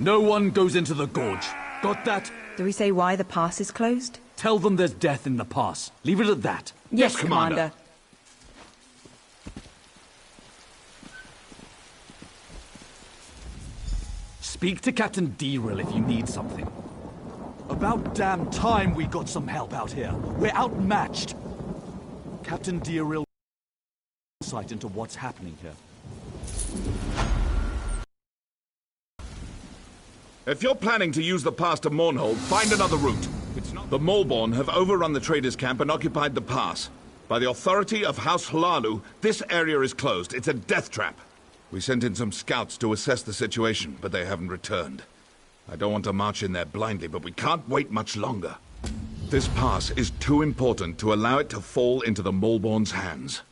No one goes into the gorge. Got that? Do we say why the pass is closed? Tell them there's death in the pass. Leave it at that. Yes, Commander. Speak to Captain Derail if you need something. About damn time we got some help out here. We're outmatched. Captain Derail insight into what's happening here. If you're planning to use the pass to Mournhold, find another route. The Maulborn have overrun the traders' camp and occupied the pass. By the authority of House Hlalu, this area is closed. It's a death trap. We sent in some scouts to assess the situation, but they haven't returned. I don't want to march in there blindly, but we can't wait much longer. This pass is too important to allow it to fall into the Maulborn's hands.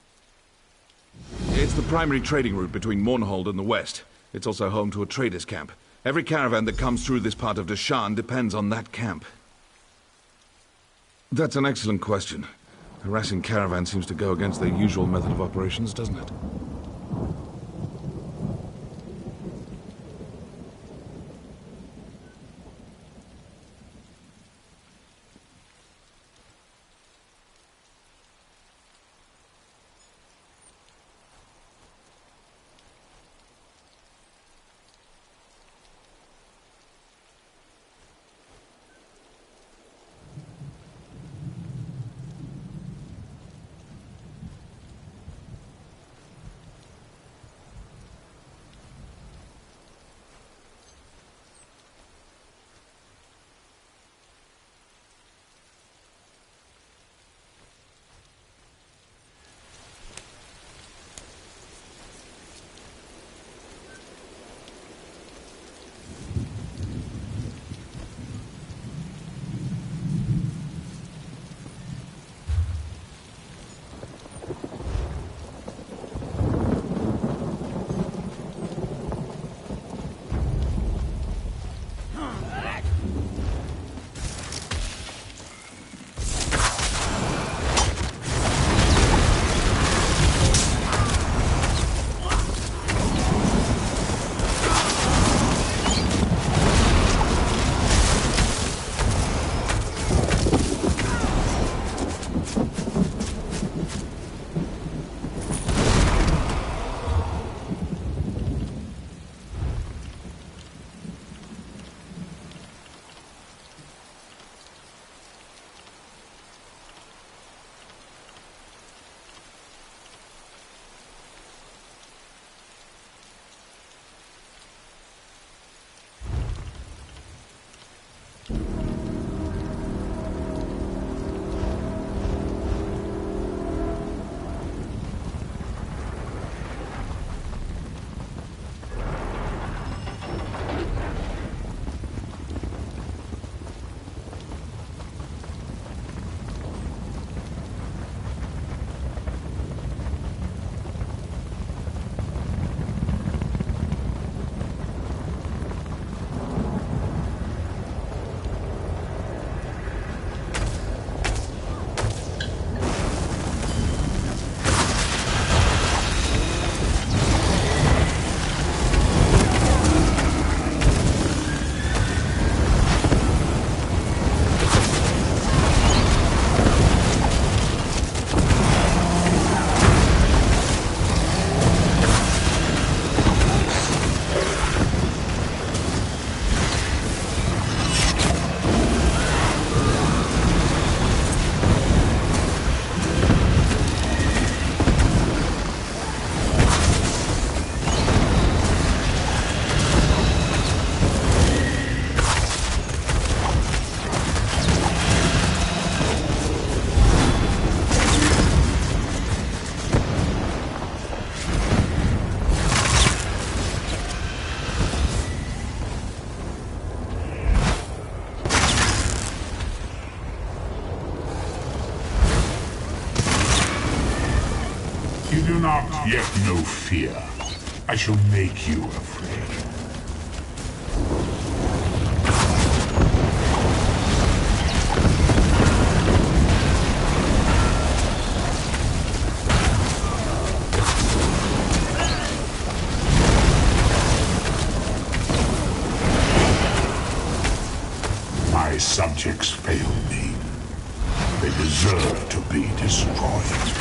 It's the primary trading route between Mournhold and the west. It's also home to a traders' camp. Every caravan that comes through this part of Deshan depends on that camp. That's an excellent question. Harassing caravans seems to go against their usual method of operations, doesn't it? Do not yet know fear. I shall make you afraid. subjects failed me. They deserve to be destroyed.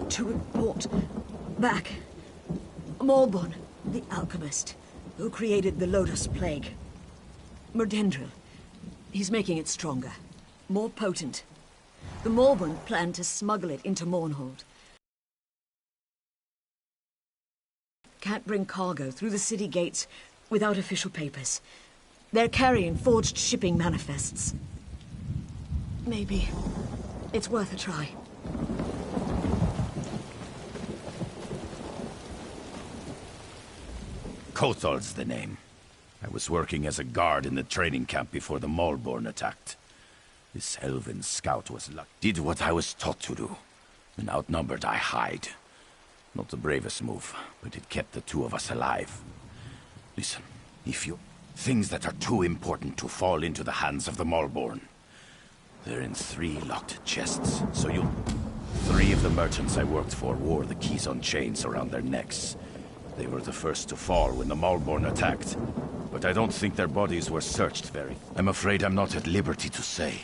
To report back. Malborn, the alchemist, who created the Lotus Plague. Murdendril. He's making it stronger, more potent. The Malborn plan to smuggle it into Mournhold. Can't bring cargo through the city gates without official papers. They're carrying forged shipping manifests. Maybe it's worth a try. Kothal's the name. I was working as a guard in the training camp before the Malborn attacked. This elven scout did what I was taught to do. When outnumbered, I hide. Not the bravest move, but it kept the two of us alive. Listen, things that are too important to fall into the hands of the Malborn. They're in 3 locked chests, so 3 of the merchants I worked for wore the keys on chains around their necks. They were the first to fall when the Malborn attacked. but I don't think their bodies were searched very. I'm afraid I'm not at liberty to say.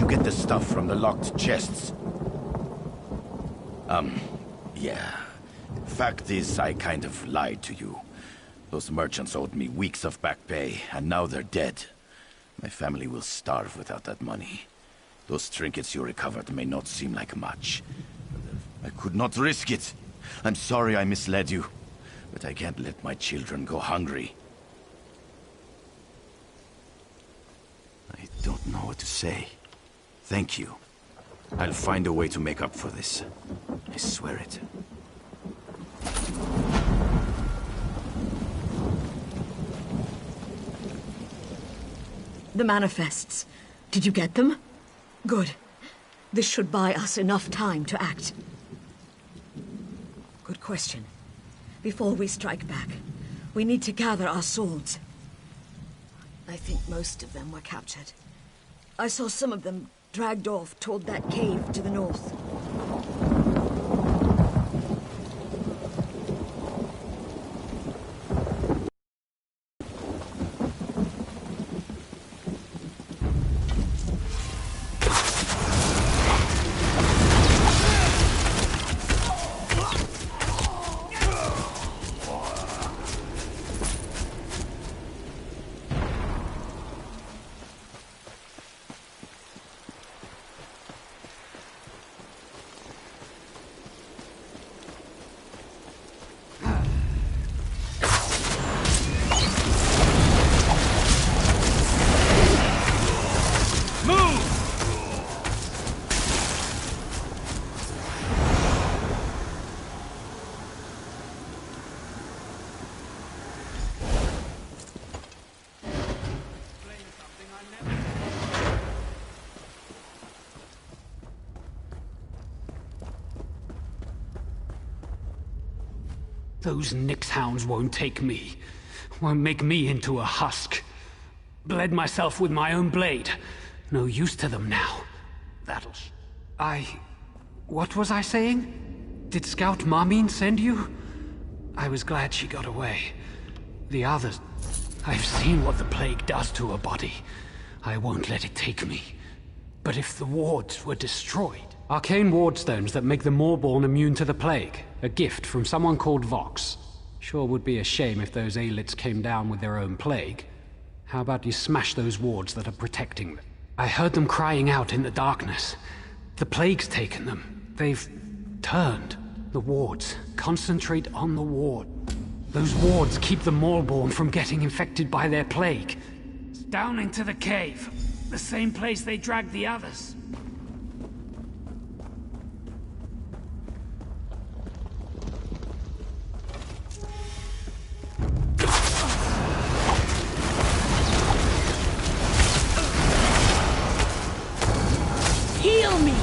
Get the stuff from the locked chests. Yeah. Fact is, I kind of lied to you. Those merchants owed me weeks of back pay, and now they're dead. My family will starve without that money. Those trinkets you recovered may not seem like much. But I could not risk it. I'm sorry I misled you. But I can't let my children go hungry. I don't know what to say. Thank you. I'll find a way to make up for this. I swear it. The manifests. Did you get them? Good. This should buy us enough time to act. Good question. Before we strike back, we need to gather our swords. I think most of them were captured. I saw some of them dragged off toward that cave to the north. Those Nyx hounds won't take me. Won't make me into a husk. Bled myself with my own blade. No use to them now. That'll... What was I saying? Did Scout Marmine send you? I was glad she got away. The others... I've seen what the plague does to a body. I won't let it take me. But if the wards were destroyed... Arcane wardstones that make the Moorborn immune to the plague. A gift from someone called Vox. Sure would be a shame if those Alits came down with their own plague. How about you smash those wards that are protecting them? I heard them crying out in the darkness. The plague's taken them. They've turned. The wards. Concentrate on the ward. Those wards keep the Moorborn from getting infected by their plague. It's down into the cave. The same place they dragged the others. Heal me!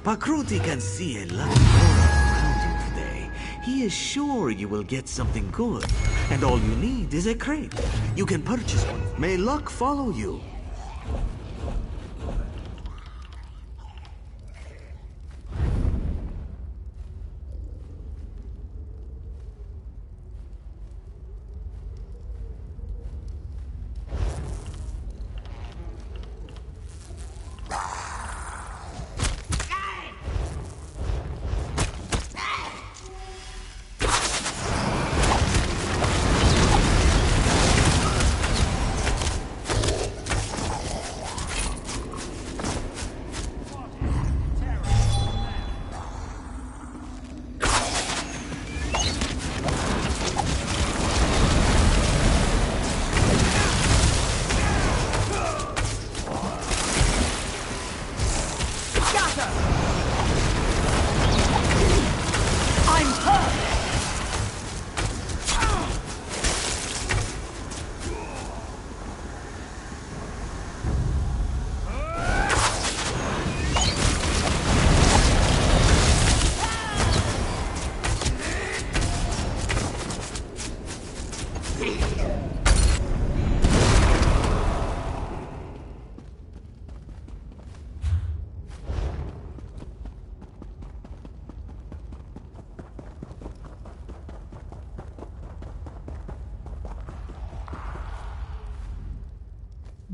Pakruti can see a lot more around you today. He is sure you will get something good, and all you need is a crate. You can purchase one. May luck follow you.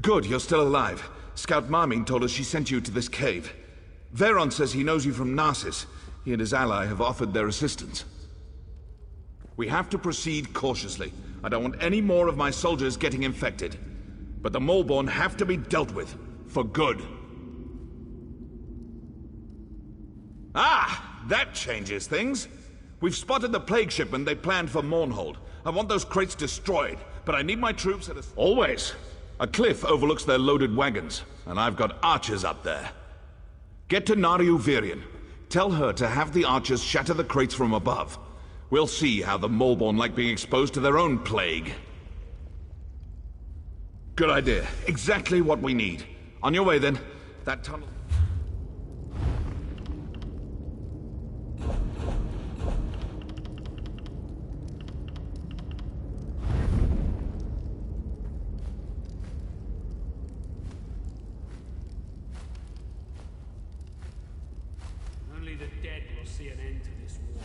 Good, you're still alive. Scout Marmin told us she sent you to this cave. Veron says he knows you from Narcissus. He and his ally have offered their assistance. We have to proceed cautiously. I don't want any more of my soldiers getting infected. But the Molborn have to be dealt with. For good. Ah! That changes things. We've spotted the plague shipment they planned for Mournhold. I want those crates destroyed, but I need my troops at a... Always. A cliff overlooks their loaded wagons, and I've got archers up there. Get to Nariu Virion. Tell her to have the archers shatter the crates from above. We'll see how the Molborn like being exposed to their own plague. Good idea. Exactly what we need. On your way, then. That tunnel... Only the dead will see an end to this war.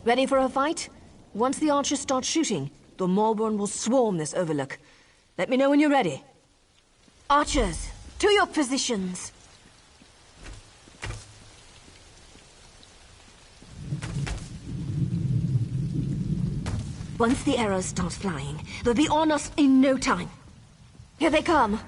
Ready for a fight? Once the archers start shooting, the Maulborn will swarm this overlook. Let me know when you're ready. Archers, to your positions! Once the arrows start flying, they'll be on us in no time. Here they come.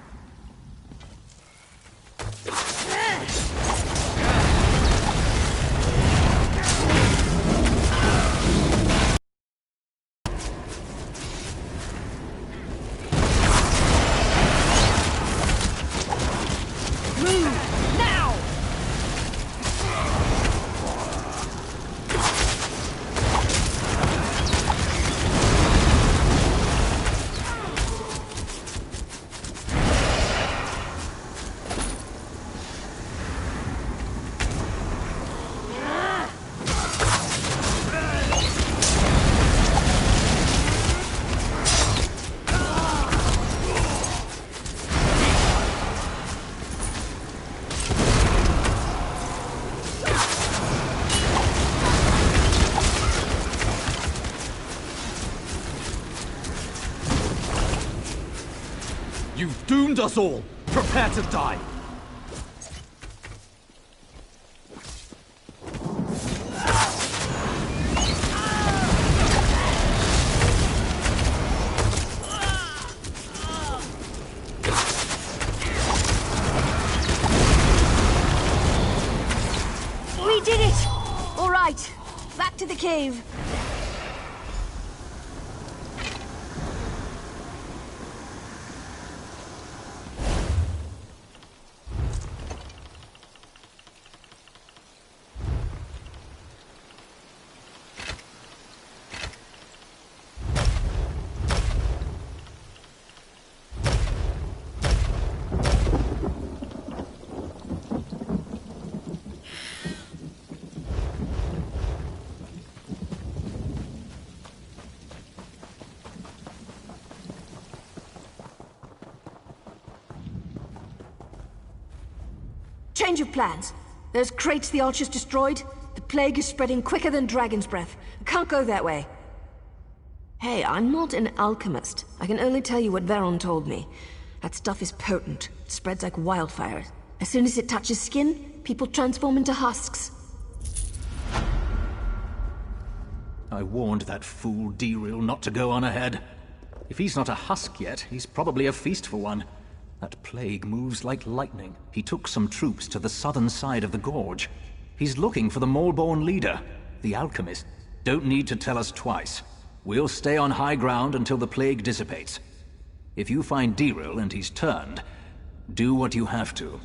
You've doomed us all! Prepare to die! We did it! All right, back to the cave. Change of plans. Those crates the archers destroyed, the plague is spreading quicker than dragon's breath. Can't go that way. Hey, I'm not an alchemist. I can only tell you what Veron told me. That stuff is potent. It spreads like wildfire. As soon as it touches skin, people transform into husks. I warned that fool Deril not to go on ahead. If he's not a husk yet, he's probably a feast for one. That plague moves like lightning. He took some troops to the southern side of the gorge. He's looking for the Maulborn leader, the alchemist. Don't need to tell us twice. We'll stay on high ground until the plague dissipates. If you find Deril and he's turned, do what you have to.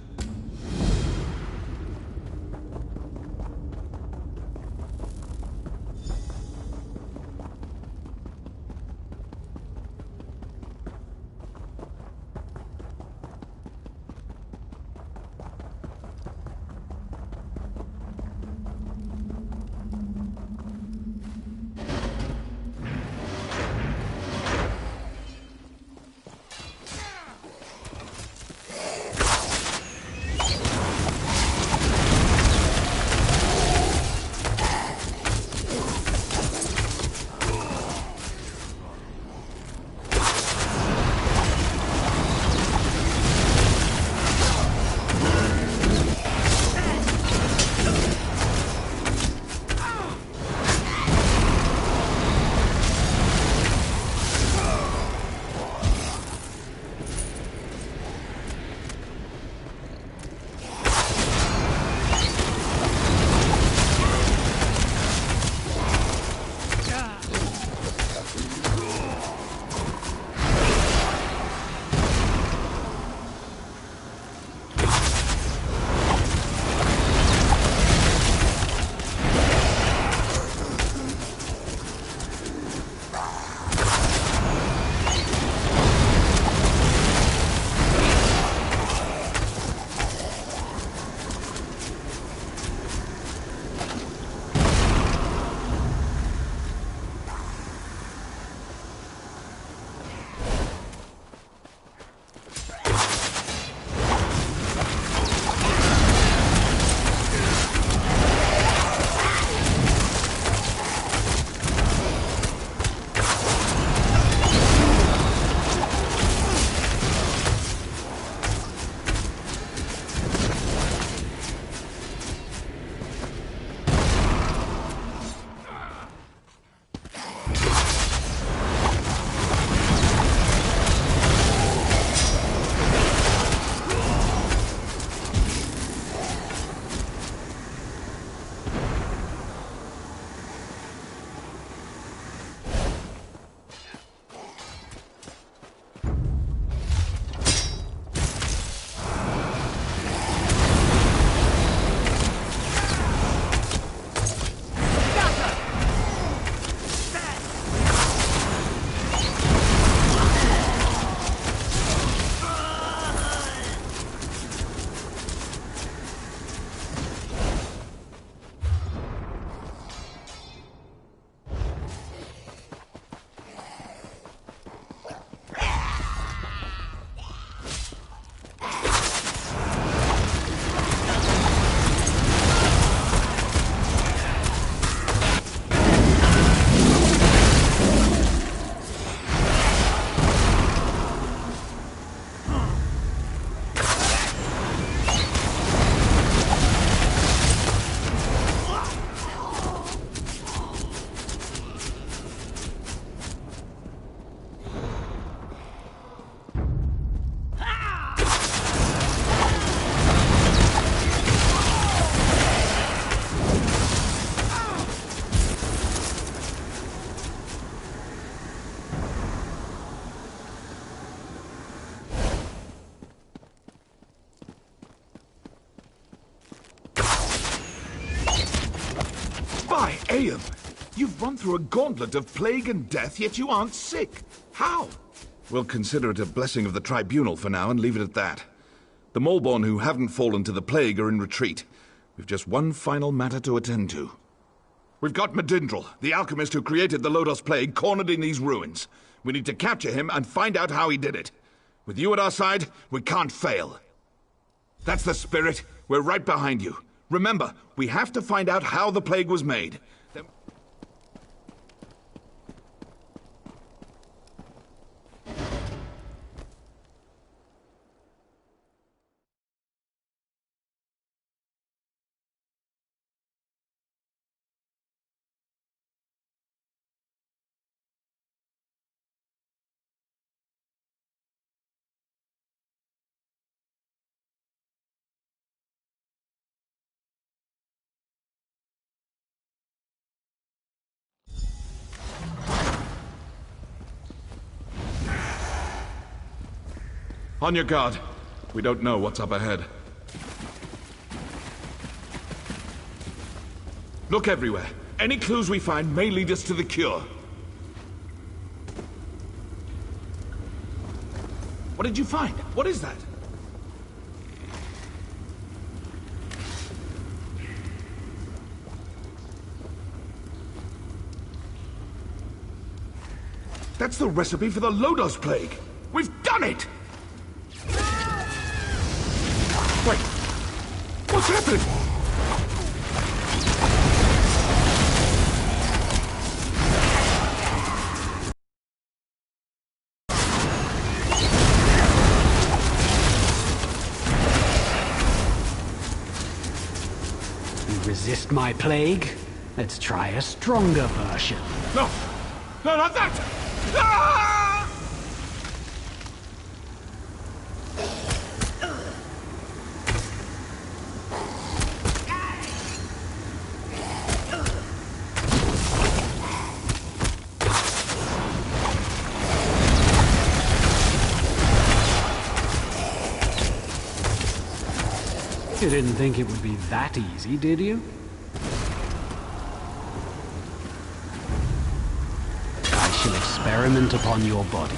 By Aeon! You've run through a gauntlet of plague and death, yet you aren't sick. How? We'll consider it a blessing of the Tribunal for now and leave it at that. The Molborn who haven't fallen to the plague are in retreat. We've just one final matter to attend to. We've got Medindral, the alchemist who created the Lodos Plague, cornered in these ruins. We need to capture him and find out how he did it. With you at our side, we can't fail. That's the spirit. We're right behind you. Remember, we have to find out how the plague was made. Then... On your guard. We don't know what's up ahead. Look everywhere. Any clues we find may lead us to the cure. What did you find? What is that? That's the recipe for the Lodos Plague! We've done it! Wait! What's happening? You resist my plague? Let's try a stronger version. No! No, not that! Ah! You didn't think it would be that easy, did you? I shall experiment upon your body.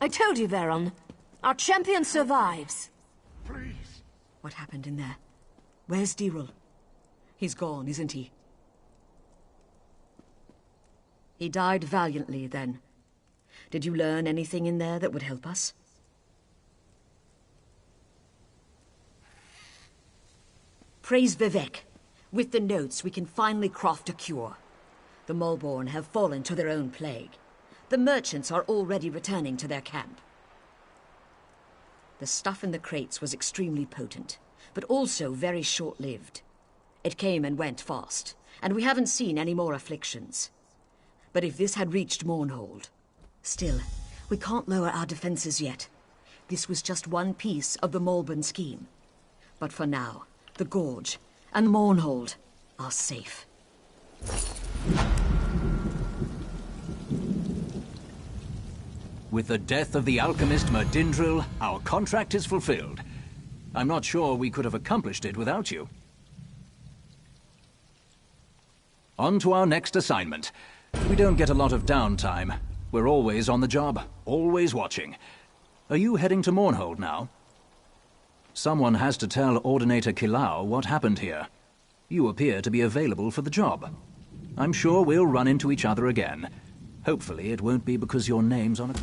I told you, Veron. Our champion survives. Please. What happened in there? Where's Dirul? He's gone, isn't he? He died valiantly, then. Did you learn anything in there that would help us? Praise Vivek. With the notes, we can finally craft a cure. The Molborn have fallen to their own plague. The merchants are already returning to their camp. The stuff in the crates was extremely potent, but also very short-lived. It came and went fast, and we haven't seen any more afflictions. But if this had reached Mournhold... Still, we can't lower our defenses yet. This was just one piece of the Molborn scheme. But for now, the Gorge and Mournhold are safe. With the death of the alchemist Medindral, our contract is fulfilled. I'm not sure we could have accomplished it without you. On to our next assignment. We don't get a lot of downtime. We're always on the job, always watching. Are you heading to Mournhold now? Someone has to tell Ordinator Kilau what happened here. You appear to be available for the job. I'm sure we'll run into each other again. Hopefully it won't be because your name's on a...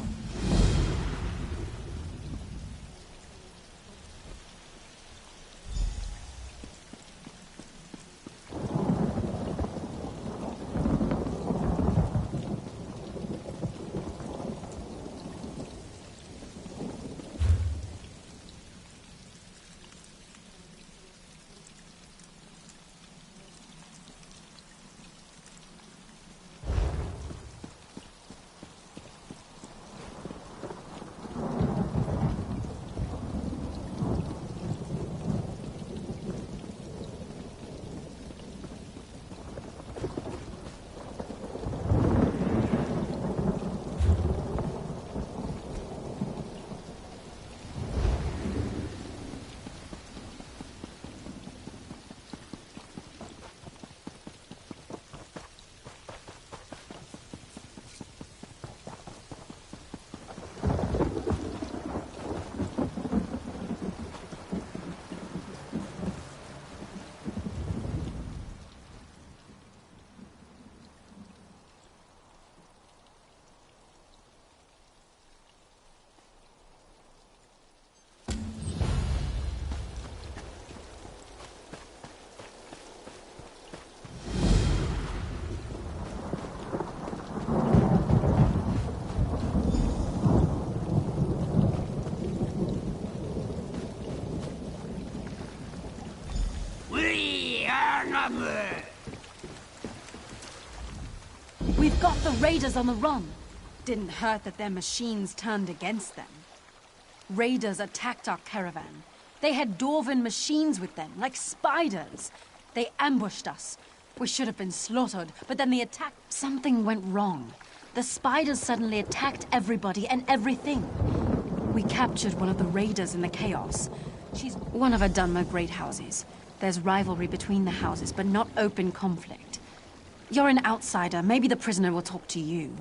We've got the raiders on the run. Didn't hurt that their machines turned against them. Raiders attacked our caravan. They had Dwarven machines with them, like spiders. They ambushed us. We should have been slaughtered, but then the attack... Something went wrong. The spiders suddenly attacked everybody and everything. We captured one of the raiders in the chaos. She's one of her Dunmer great houses. There's rivalry between the houses, but not open conflict. You're an outsider. Maybe the prisoner will talk to you.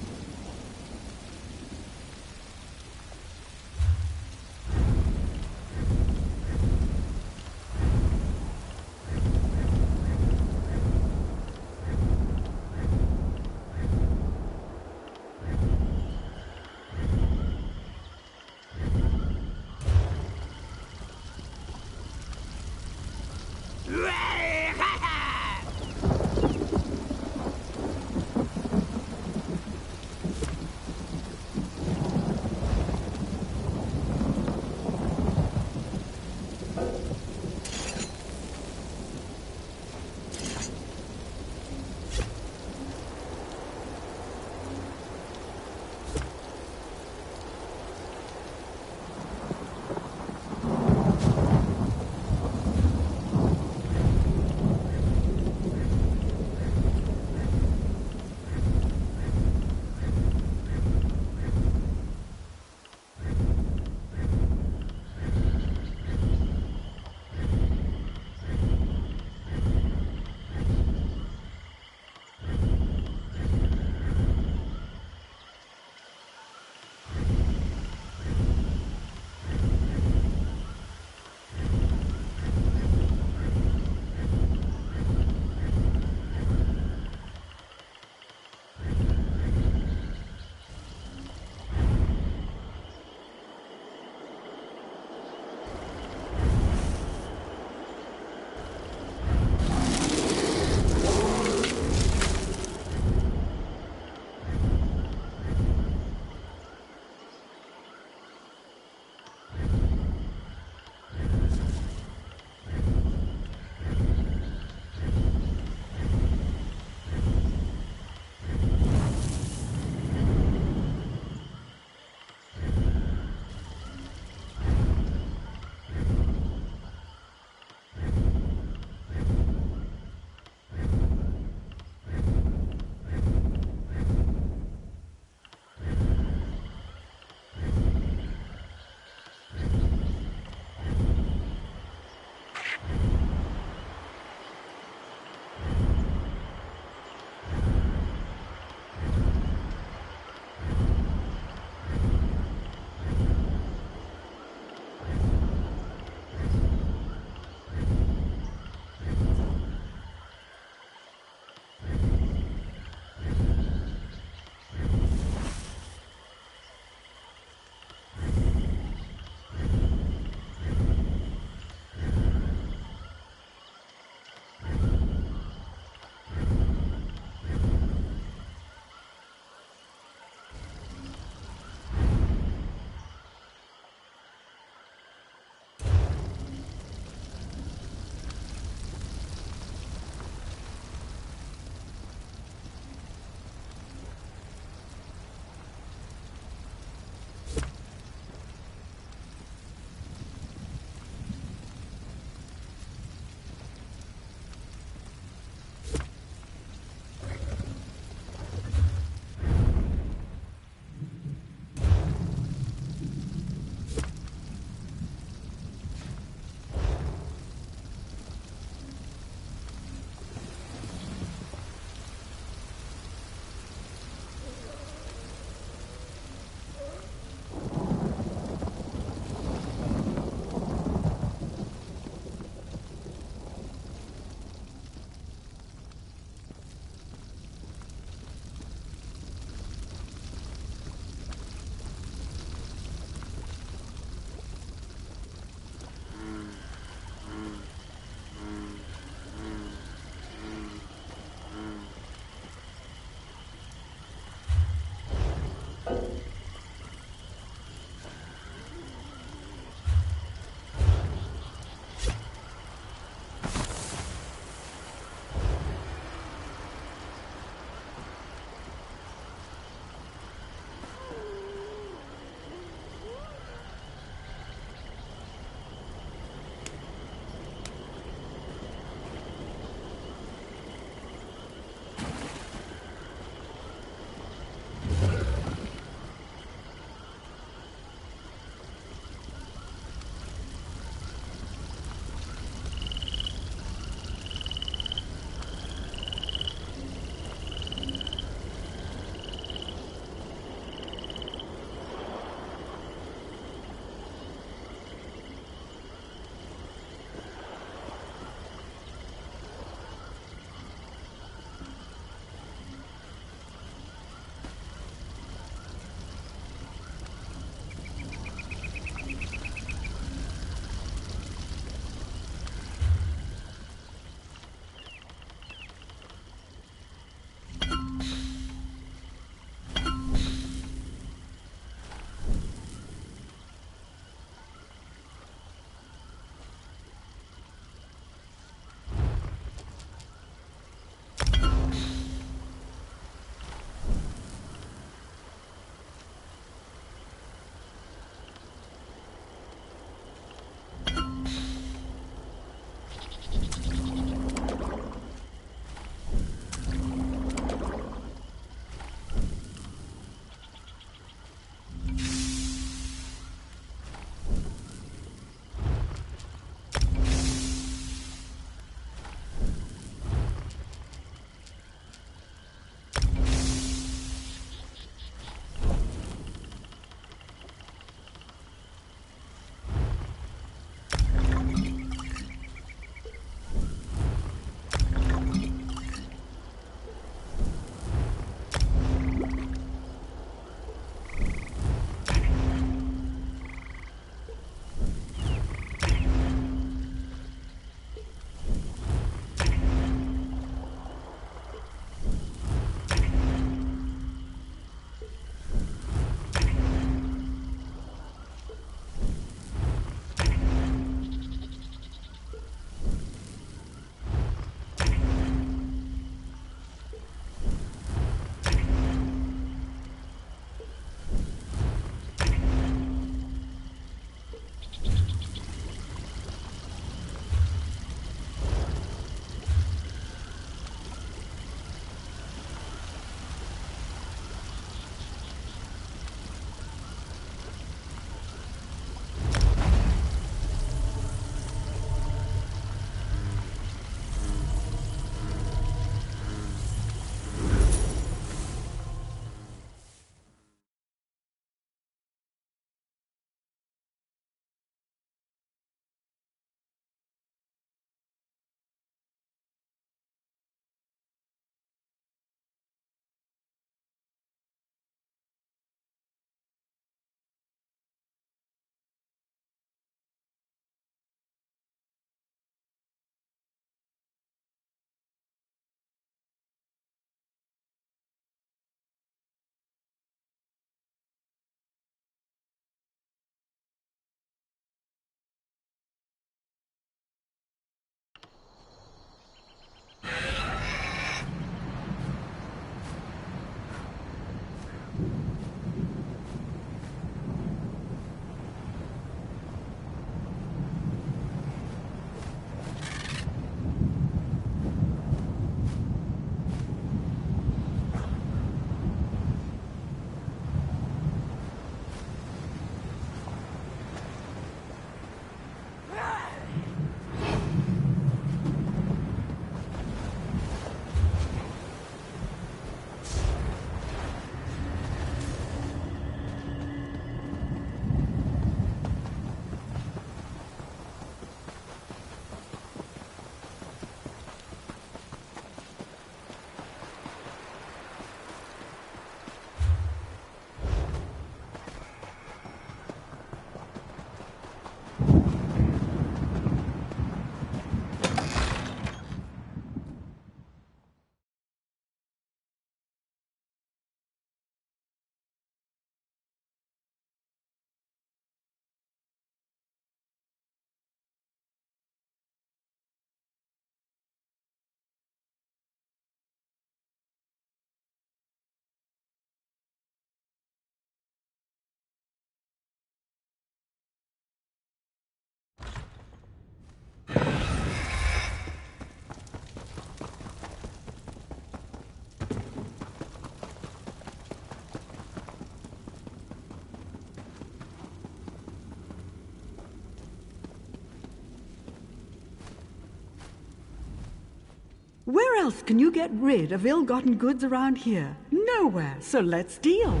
Where else can you get rid of ill-gotten goods around here? Nowhere, so let's deal.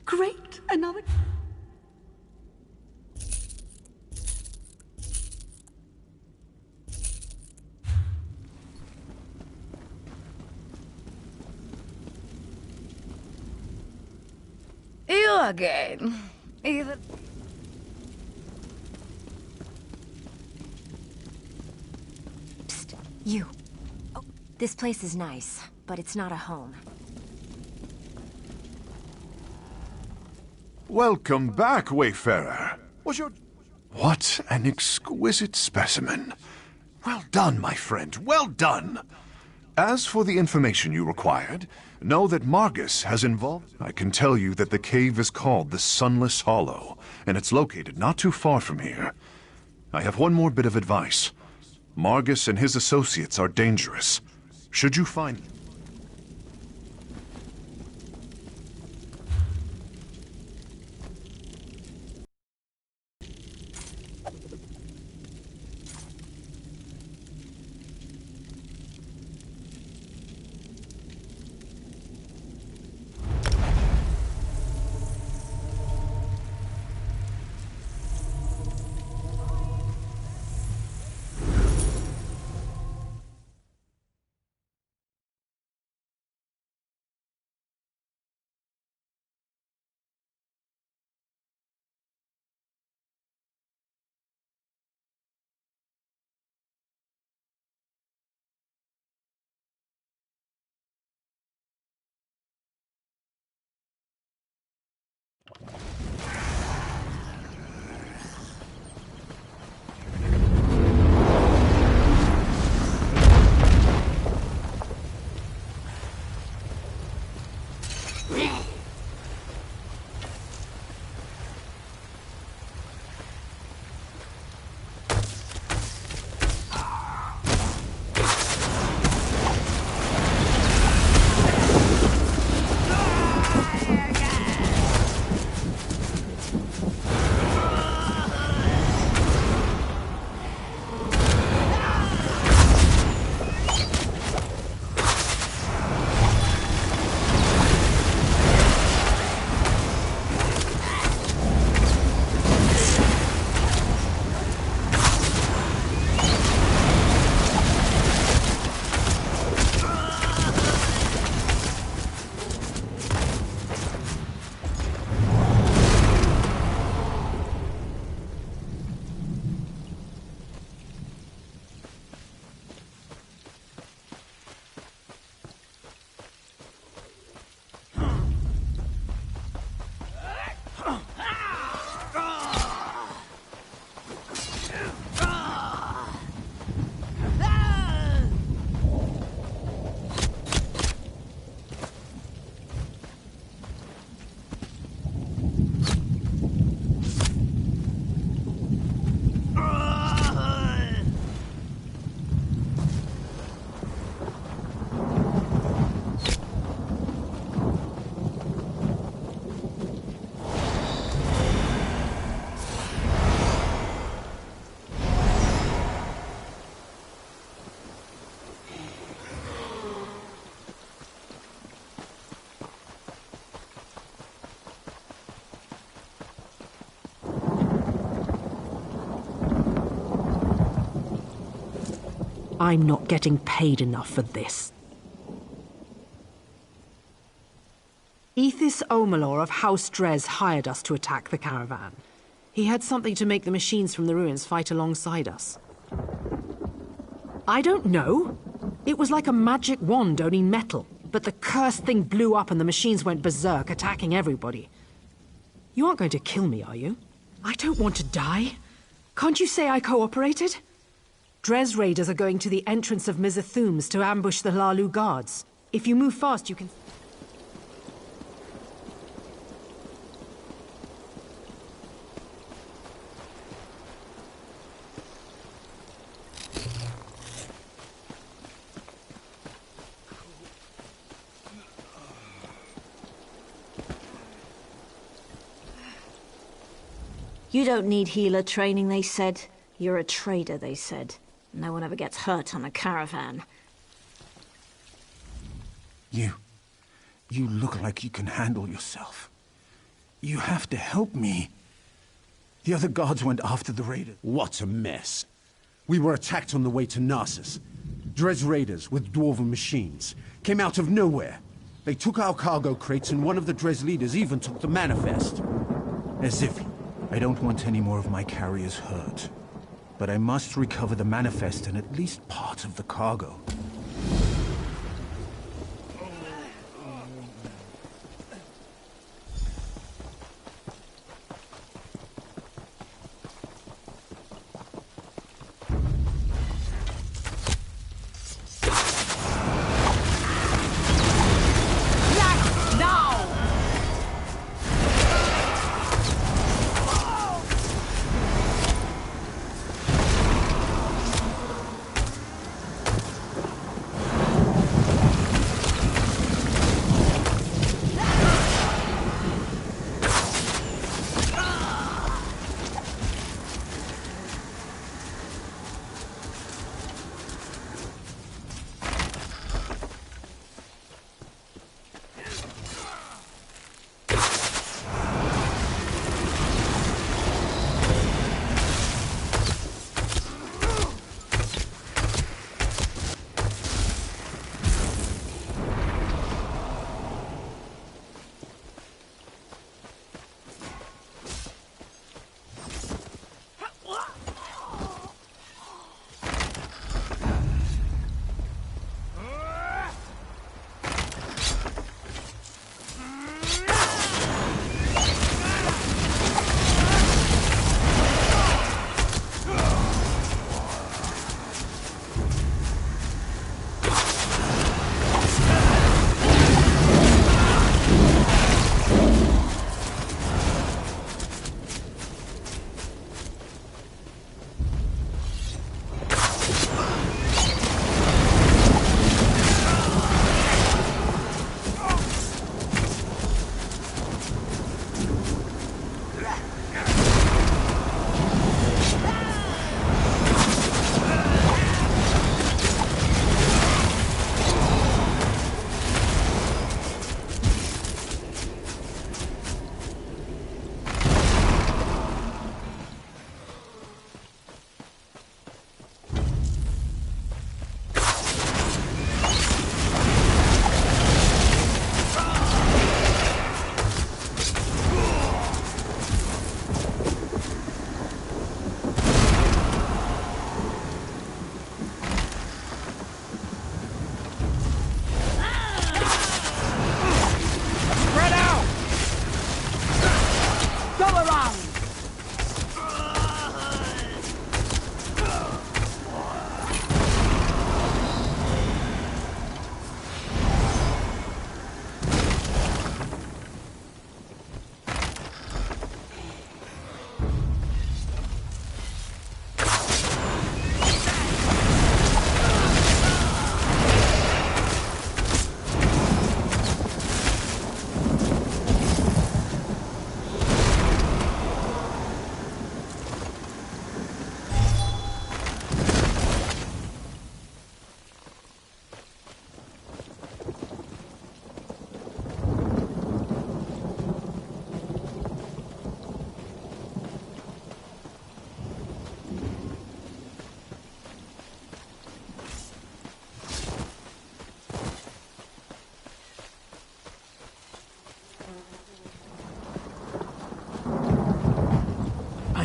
Great, another... You again. Even... Psst, you. Oh, this place is nice, but it's not a home. Welcome back, Wayfarer. Was your... What an exquisite specimen. Well done, my friend, well done. As for the information you required, know that Margus has involved... I can tell you that the cave is called the Sunless Hollow, and it's located not too far from here. I have one more bit of advice. Margus and his associates are dangerous. Should you find... I'm not getting paid enough for this. Ethis Omalor of House Drez hired us to attack the caravan. He had something to make the machines from the ruins fight alongside us. I don't know. It was like a magic wand, only metal. But the cursed thing blew up and the machines went berserk, attacking everybody. You aren't going to kill me, are you? I don't want to die. Can't you say I cooperated? Drez raiders are going to the entrance of Mizathums to ambush the Lalu guards. If you move fast, you can... You don't need healer training, they said. You're a trader, they said. No one ever gets hurt on a caravan. You look like you can handle yourself. You have to help me. The other guards went after the raiders. What a mess. We were attacked on the way to Narcissus. Dres raiders with dwarven machines came out of nowhere. They took our cargo crates and one of the Dres leaders even took the manifest. As if... I don't want any more of my carriers hurt. But I must recover the manifest and at least part of the cargo.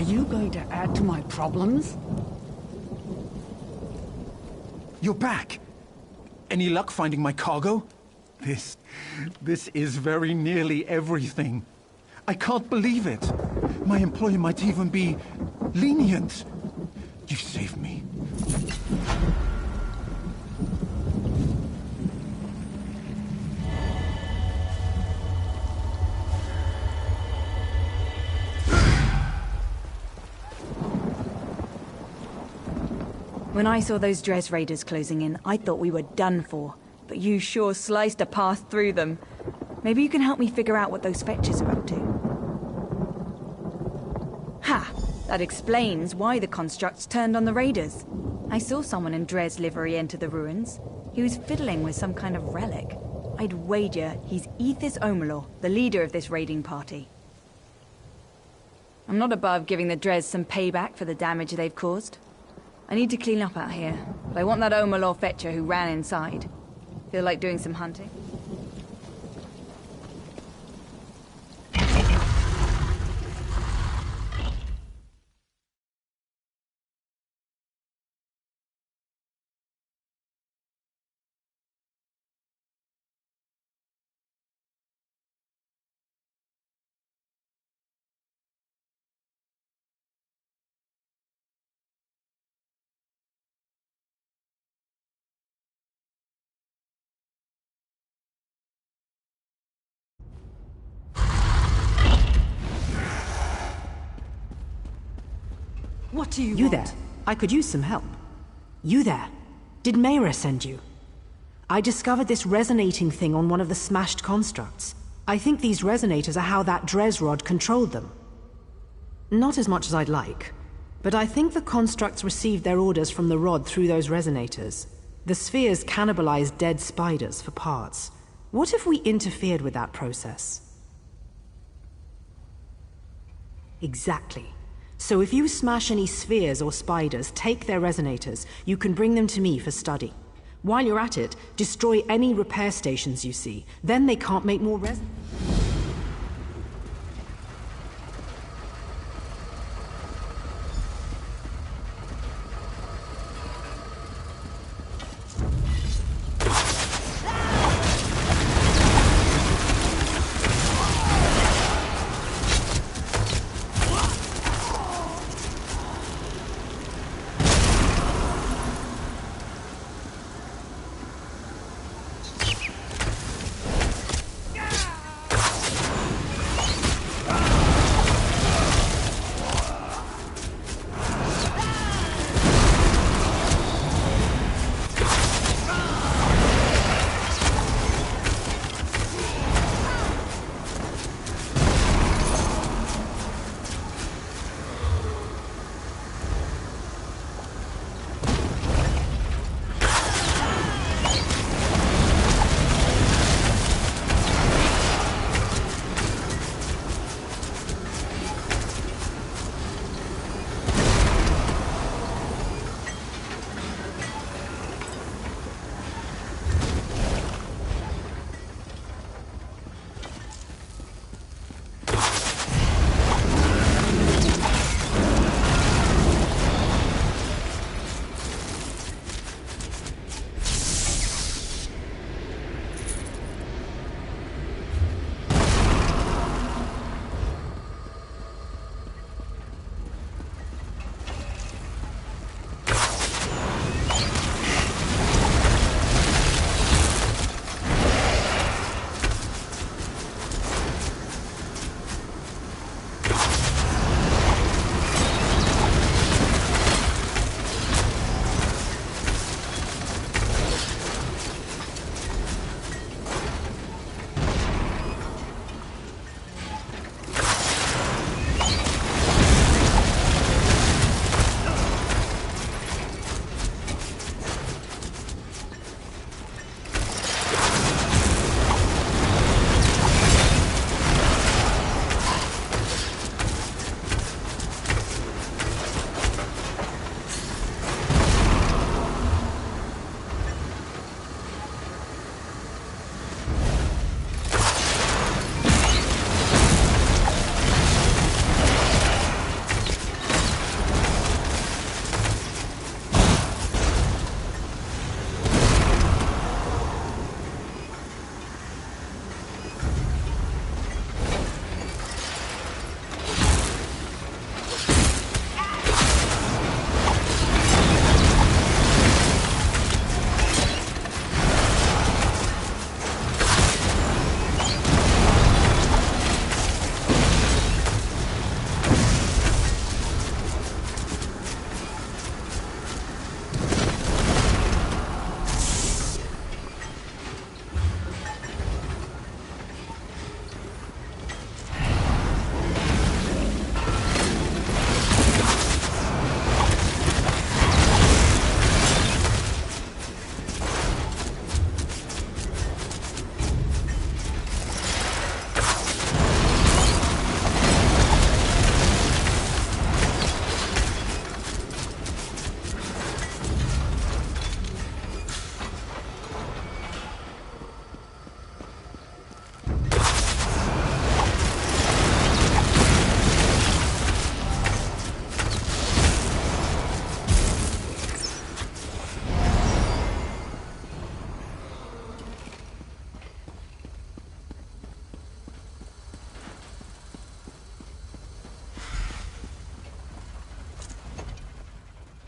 you going to add to my problems? You're back! Any luck finding my cargo? This is very nearly everything. I can't believe it. My employer might even be lenient. You saved me. When I saw those Dres raiders closing in, I thought we were done for. But you sure sliced a path through them. Maybe you can help me figure out what those fetchers are up to. Ha! That explains why the constructs turned on the raiders. I saw someone in Dres livery enter the ruins. He was fiddling with some kind of relic. I'd wager he's Ethis Omalor, the leader of this raiding party. I'm not above giving the Dres some payback for the damage they've caused. I need to clean up out here, but I want that Omalor fetcher who ran inside. Feel like doing some hunting? What do you want? There. I could use some help. You there. Did Mayra send you? I discovered this resonating thing on one of the smashed constructs. I think these resonators are how that Dres rod controlled them. Not as much as I'd like, but I think the constructs received their orders from the rod through those resonators. The spheres cannibalized dead spiders for parts. What if we interfered with that process? Exactly. So if you smash any spheres or spiders, take their resonators, you can bring them to me for study. While you're at it, destroy any repair stations you see. Then they can't make more resonators.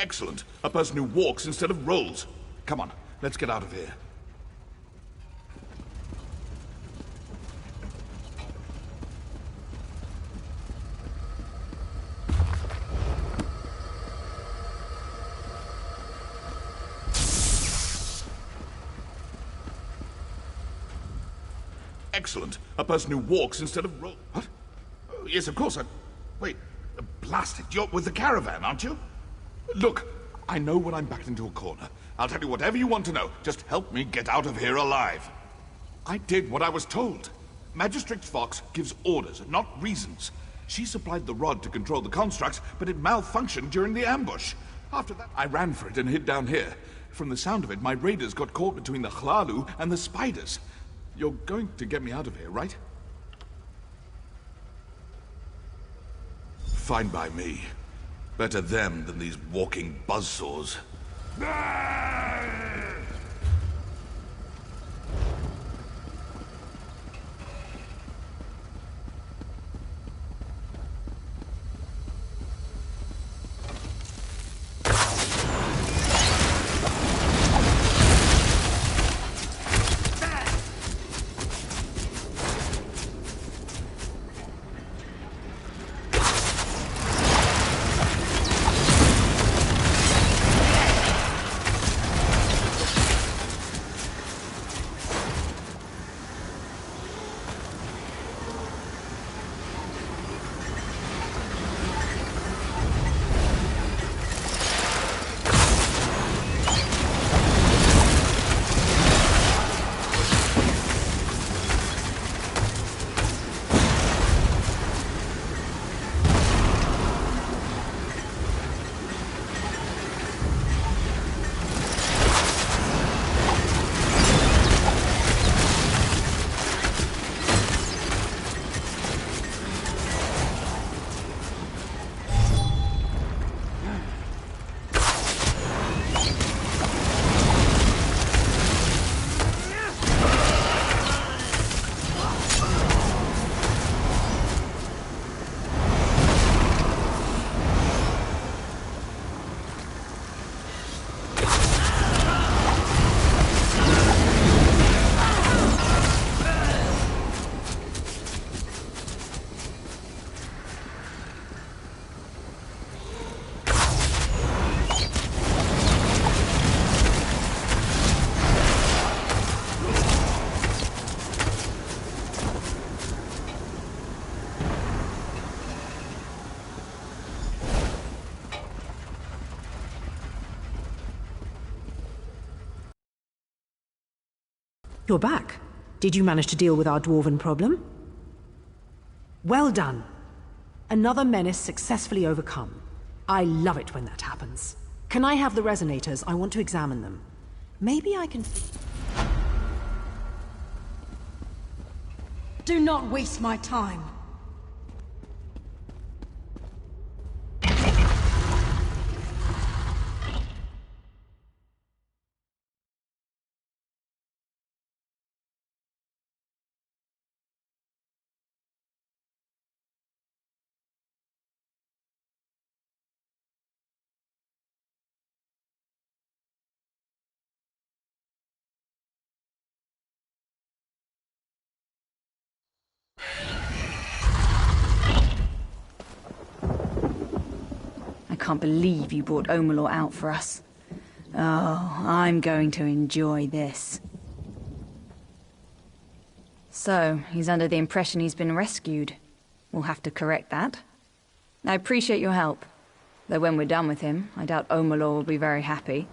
Excellent. A person who walks instead of rolls. Come on, let's get out of here. Excellent. A person who walks instead of rolls. What? Oh, yes, of course. Wait. Blast it. You're with the caravan, aren't you? Look, I know when I'm backed into a corner. I'll tell you whatever you want to know. Just help me get out of here alive. I did what I was told. Magistrate Fox gives orders, not reasons. She supplied the rod to control the constructs, but it malfunctioned during the ambush. After that, I ran for it and hid down here. From the sound of it, my raiders got caught between the Hlalu and the spiders. You're going to get me out of here, right? Fine by me. Better them than these walking buzzsaws. You're back. Did you manage to deal with our dwarven problem? Well done. Another menace successfully overcome. I love it when that happens. Can I have the resonators? I want to examine them. Maybe I can... Do not waste my time. I can't believe you brought Omalor out for us. Oh, I'm going to enjoy this. So, he's under the impression he's been rescued. We'll have to correct that. I appreciate your help. Though when we're done with him, I doubt Omalor will be very happy.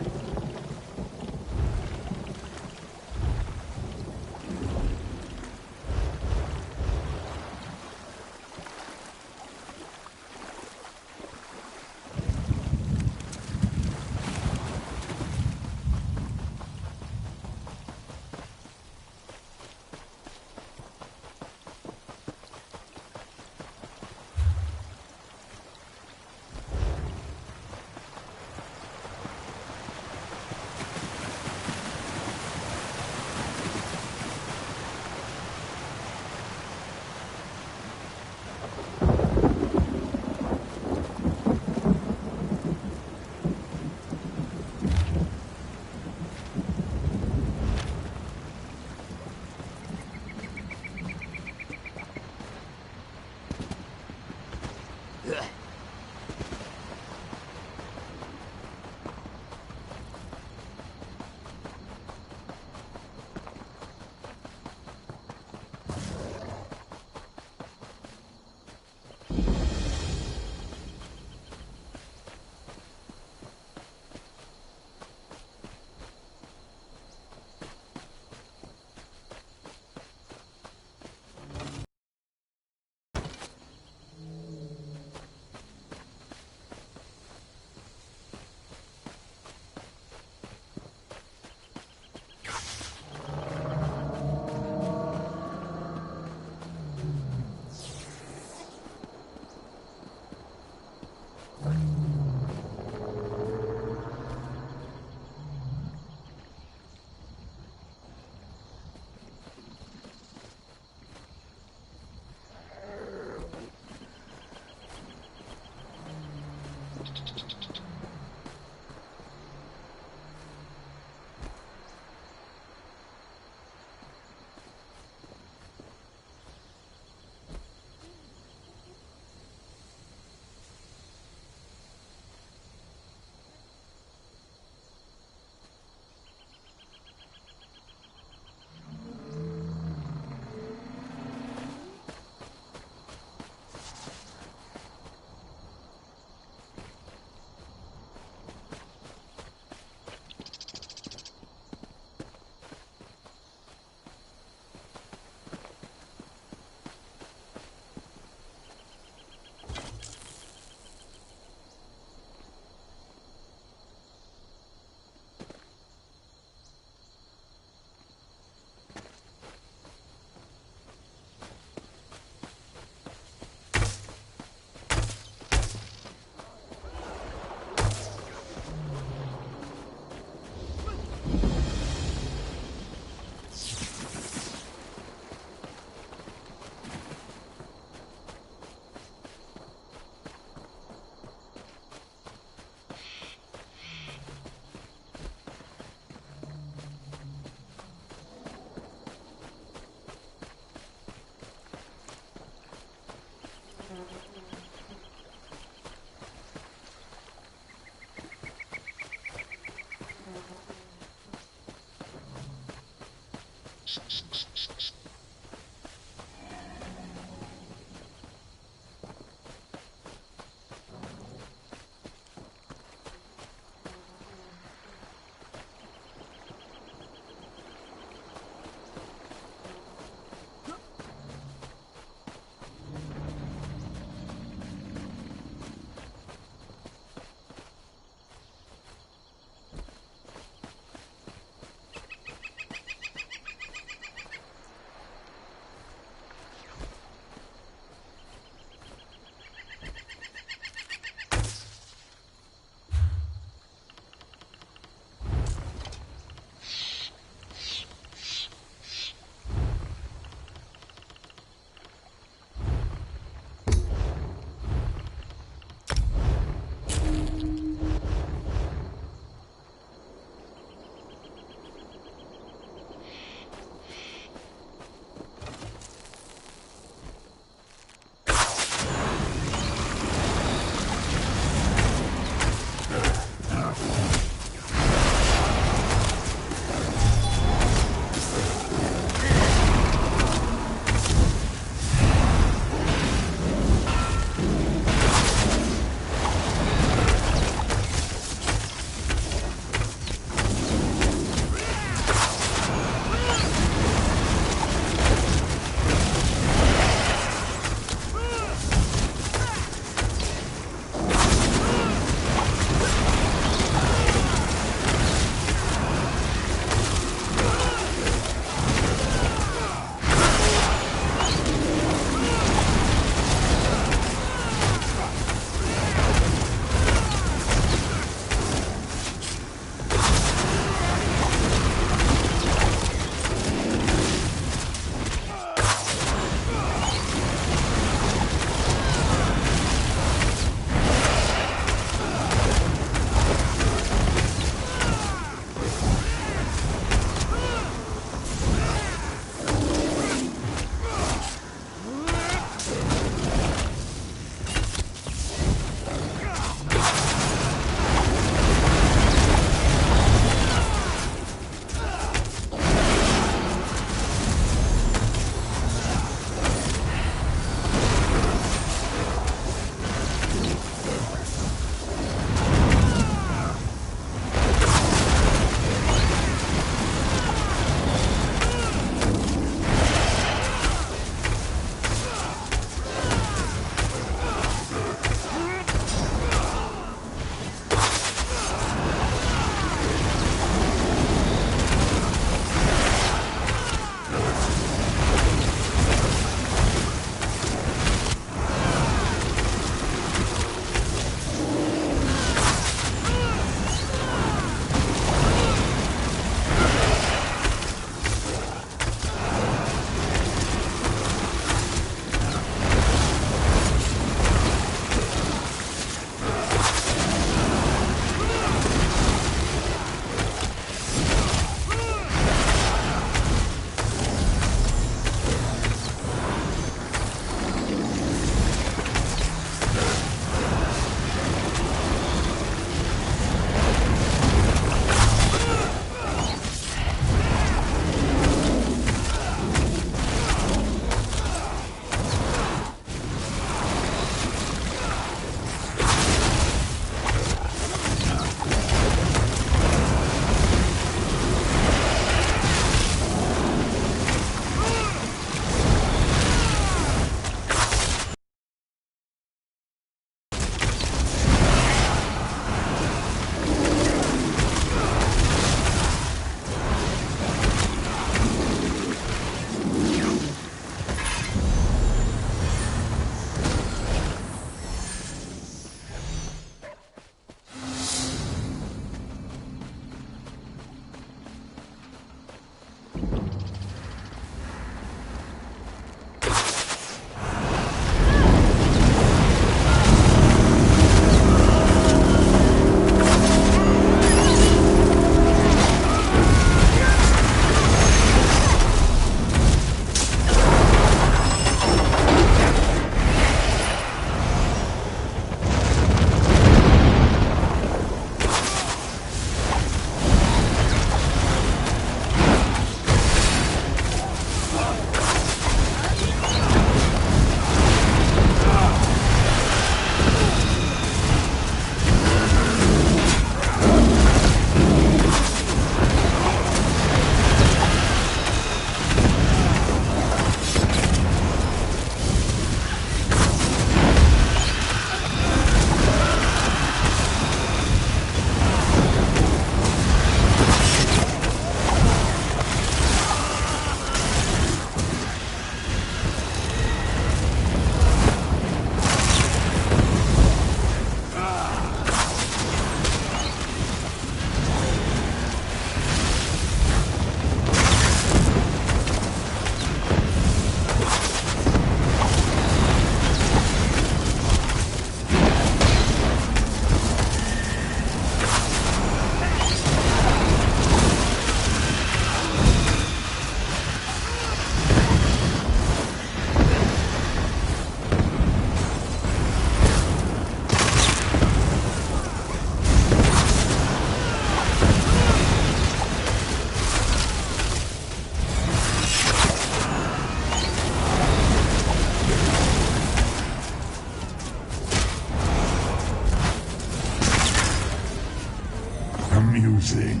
Amusing.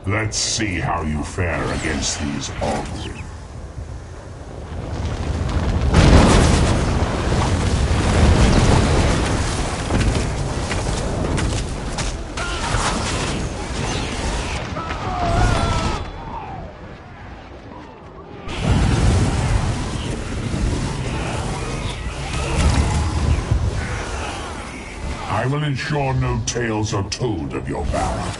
Let's see how you fare against these auguries. I will ensure no tales are told of your valor.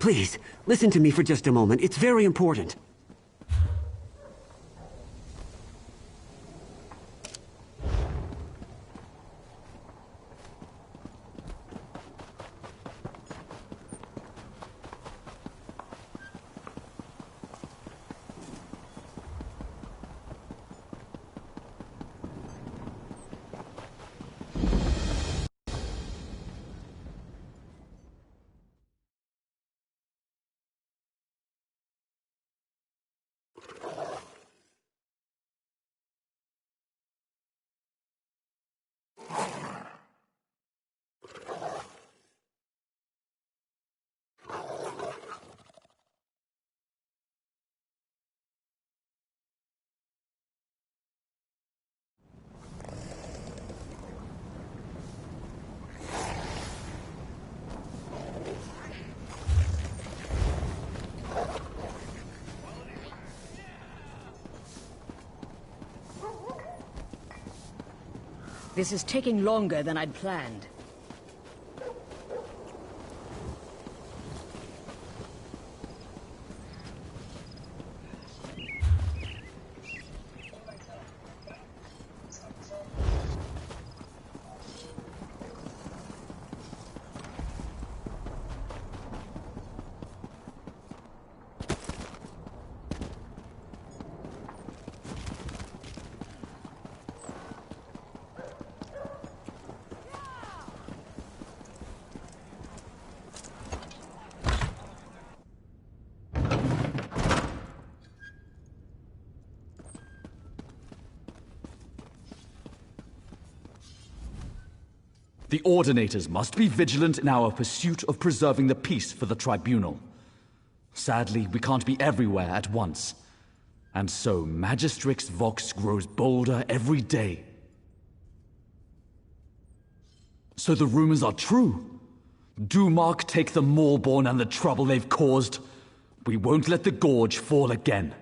Please, listen to me for just a moment. It's very important. This is taking longer than I'd planned. The Ordinators must be vigilant in our pursuit of preserving the peace for the Tribunal. Sadly, we can't be everywhere at once. And so, Magistrix Vox grows bolder every day. So the rumors are true. Do Mark take the Maulborn and the trouble they've caused? We won't let the Gorge fall again.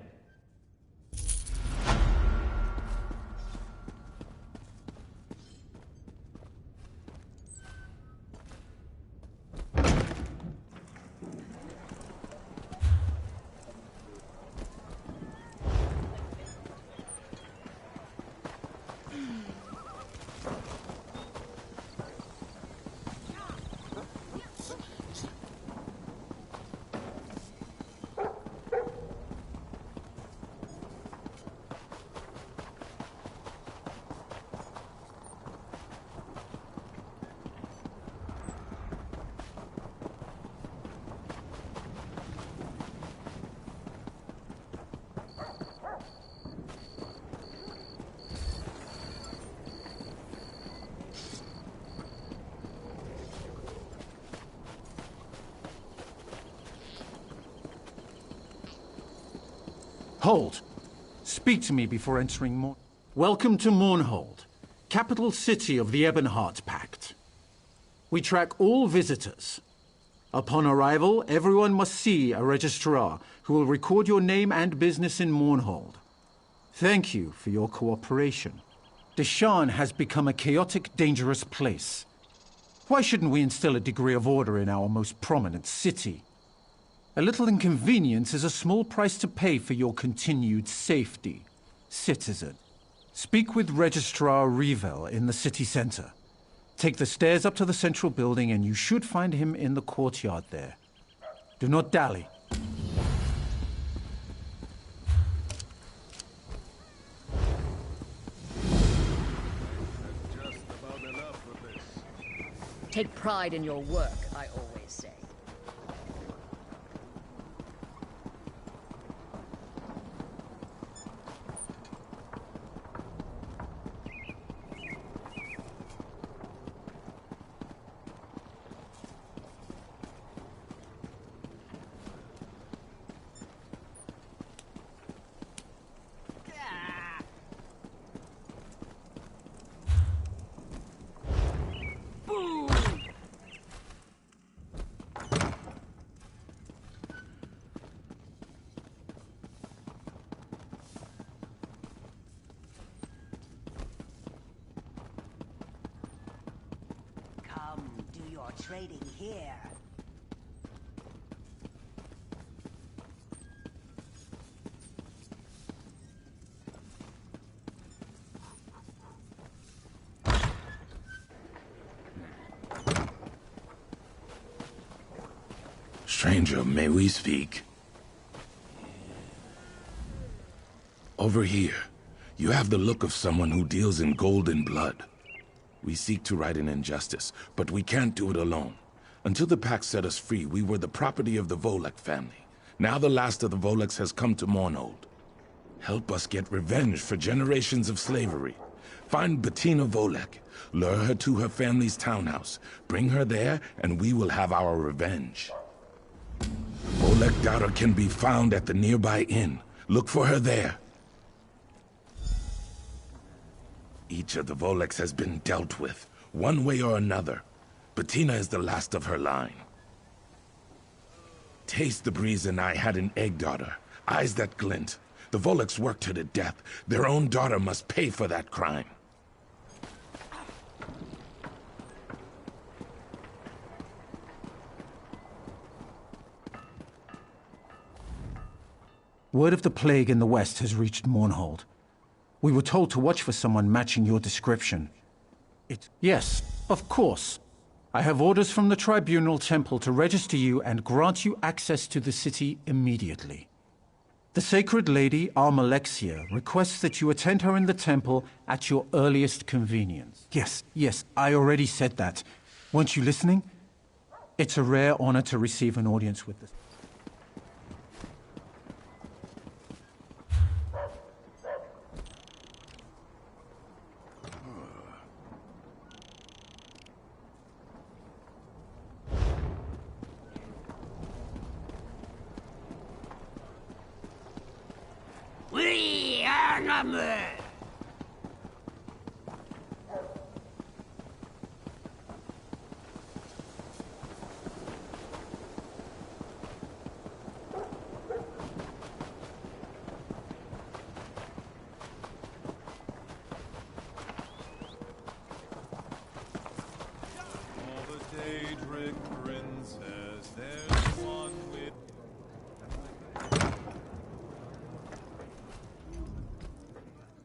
Hold! Speak to me before entering Morn... Welcome to Mournhold, capital city of the Ebonheart Pact. We track all visitors. Upon arrival, everyone must see a registrar who will record your name and business in Mournhold. Thank you for your cooperation. Deshan has become a chaotic, dangerous place. Why shouldn't we instill a degree of order in our most prominent city? A little inconvenience is a small price to pay for your continued safety, citizen. Speak with Registrar Revel in the city center. Take the stairs up to the central building and you should find him in the courtyard there. Do not dally. Take pride in your work, I always say. Trading here. Stranger, may we speak? Over here, you have the look of someone who deals in gold and blood. We seek to right an injustice, but we can't do it alone. Until the Pact set us free, we were the property of the Volek family. Now the last of the Voleks has come to Mournhold. Help us get revenge for generations of slavery. Find Bettina Volek, lure her to her family's townhouse, bring her there, and we will have our revenge. Volek daughter can be found at the nearby inn. Look for her there. Each of the Voleks has been dealt with, one way or another. Bettina is the last of her line. Taste the breeze and I had an egg daughter, eyes that glint. The Voleks worked her to death. Their own daughter must pay for that crime. Word of the plague in the west has reached Mournhold. We were told to watch for someone matching your description. Yes, of course. I have orders from the Tribunal Temple to register you and grant you access to the city immediately. The Sacred Lady, Almalexia, requests that you attend her in the temple at your earliest convenience. Yes, I already said that. Weren't you listening? It's a rare honor to receive an audience with the... We are numbered!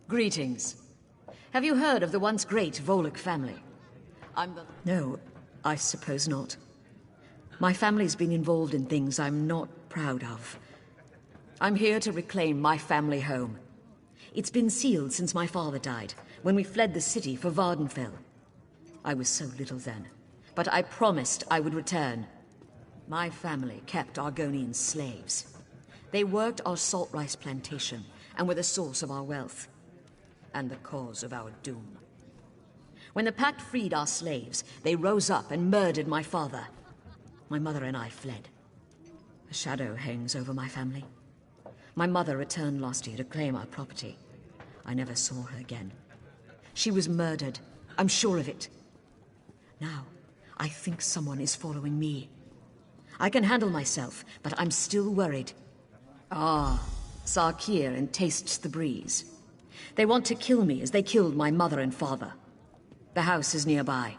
Greetings. Have you heard of the once great Volek family? No, I suppose not. My family's been involved in things I'm not proud of. I'm here to reclaim my family home. It's been sealed since my father died, when we fled the city for Vardenfell. I was so little then, but I promised I would return. My family kept Argonian slaves. They worked our salt rice plantation and were the source of our wealth. And the cause of our doom. When the Pact freed our slaves, they rose up and murdered my father. My mother and I fled. A shadow hangs over my family. My mother returned last year to claim our property. I never saw her again. She was murdered. I'm sure of it. Now, I think someone is following me. I can handle myself, but I'm still worried. Sarkir and Tastes the Breeze. They want to kill me as they killed my mother and father. The house is nearby.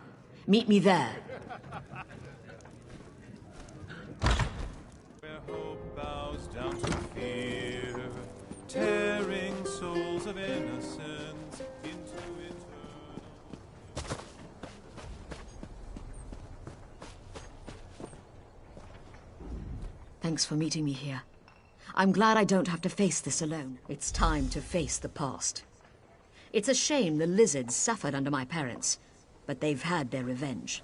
Meet me there. Where hope bows down to fear, tearing souls of innocence into eternal... Thanks for meeting me here. I'm glad I don't have to face this alone. It's time to face the past. It's a shame the lizards suffered under my parents, but they've had their revenge.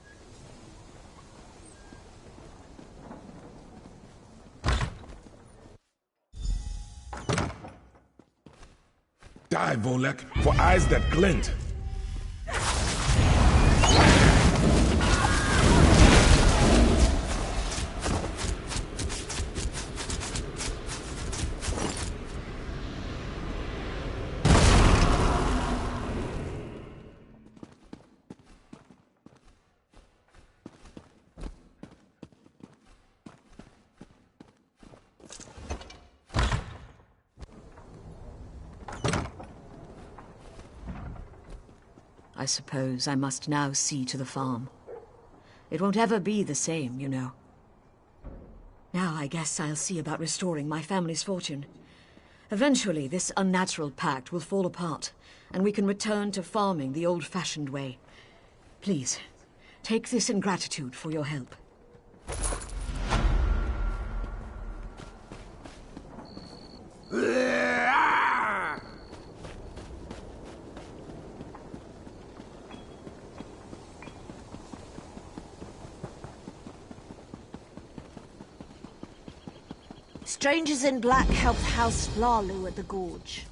Die, Volek, for eyes that glint. I suppose I must now see to the farm. It won't ever be the same, you know. Now I guess I'll see about restoring my family's fortune. Eventually, this unnatural pact will fall apart, and we can return to farming the old-fashioned way. Please, take this in gratitude for your help. Strangers in Black helped House Flarlu at the Gorge.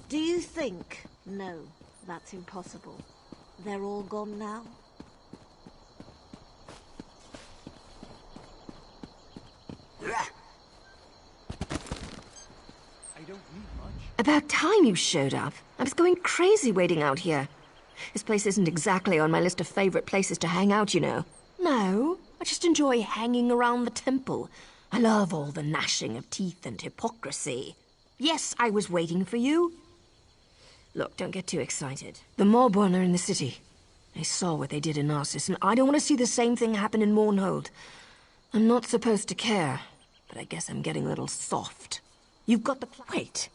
Do you think? No, that's impossible. They're all gone now? About time you showed up. I was going crazy waiting out here. This place isn't exactly on my list of favorite places to hang out, you know. No, I just enjoy hanging around the temple. I love all the gnashing of teeth and hypocrisy. Yes, I was waiting for you. Look, don't get too excited. The Moorborn are in the city. They saw what they did in Narcissus, and I don't want to see the same thing happen in Mournhold. I'm not supposed to care, but I guess I'm getting a little soft. You've got the... Wait.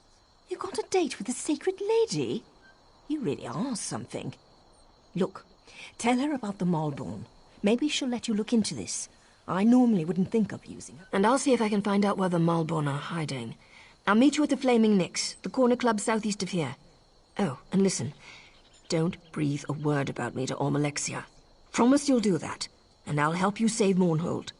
You got a date with the sacred lady? You really are something. Look, tell her about the Malborn. Maybe she'll let you look into this. I normally wouldn't think of using her. And I'll see if I can find out where the Malborn are hiding. I'll meet you at the Flaming Nix, the corner club southeast of here. Oh, and listen. Don't breathe a word about me to Almalexia. Promise you'll do that, and I'll help you save Mournhold.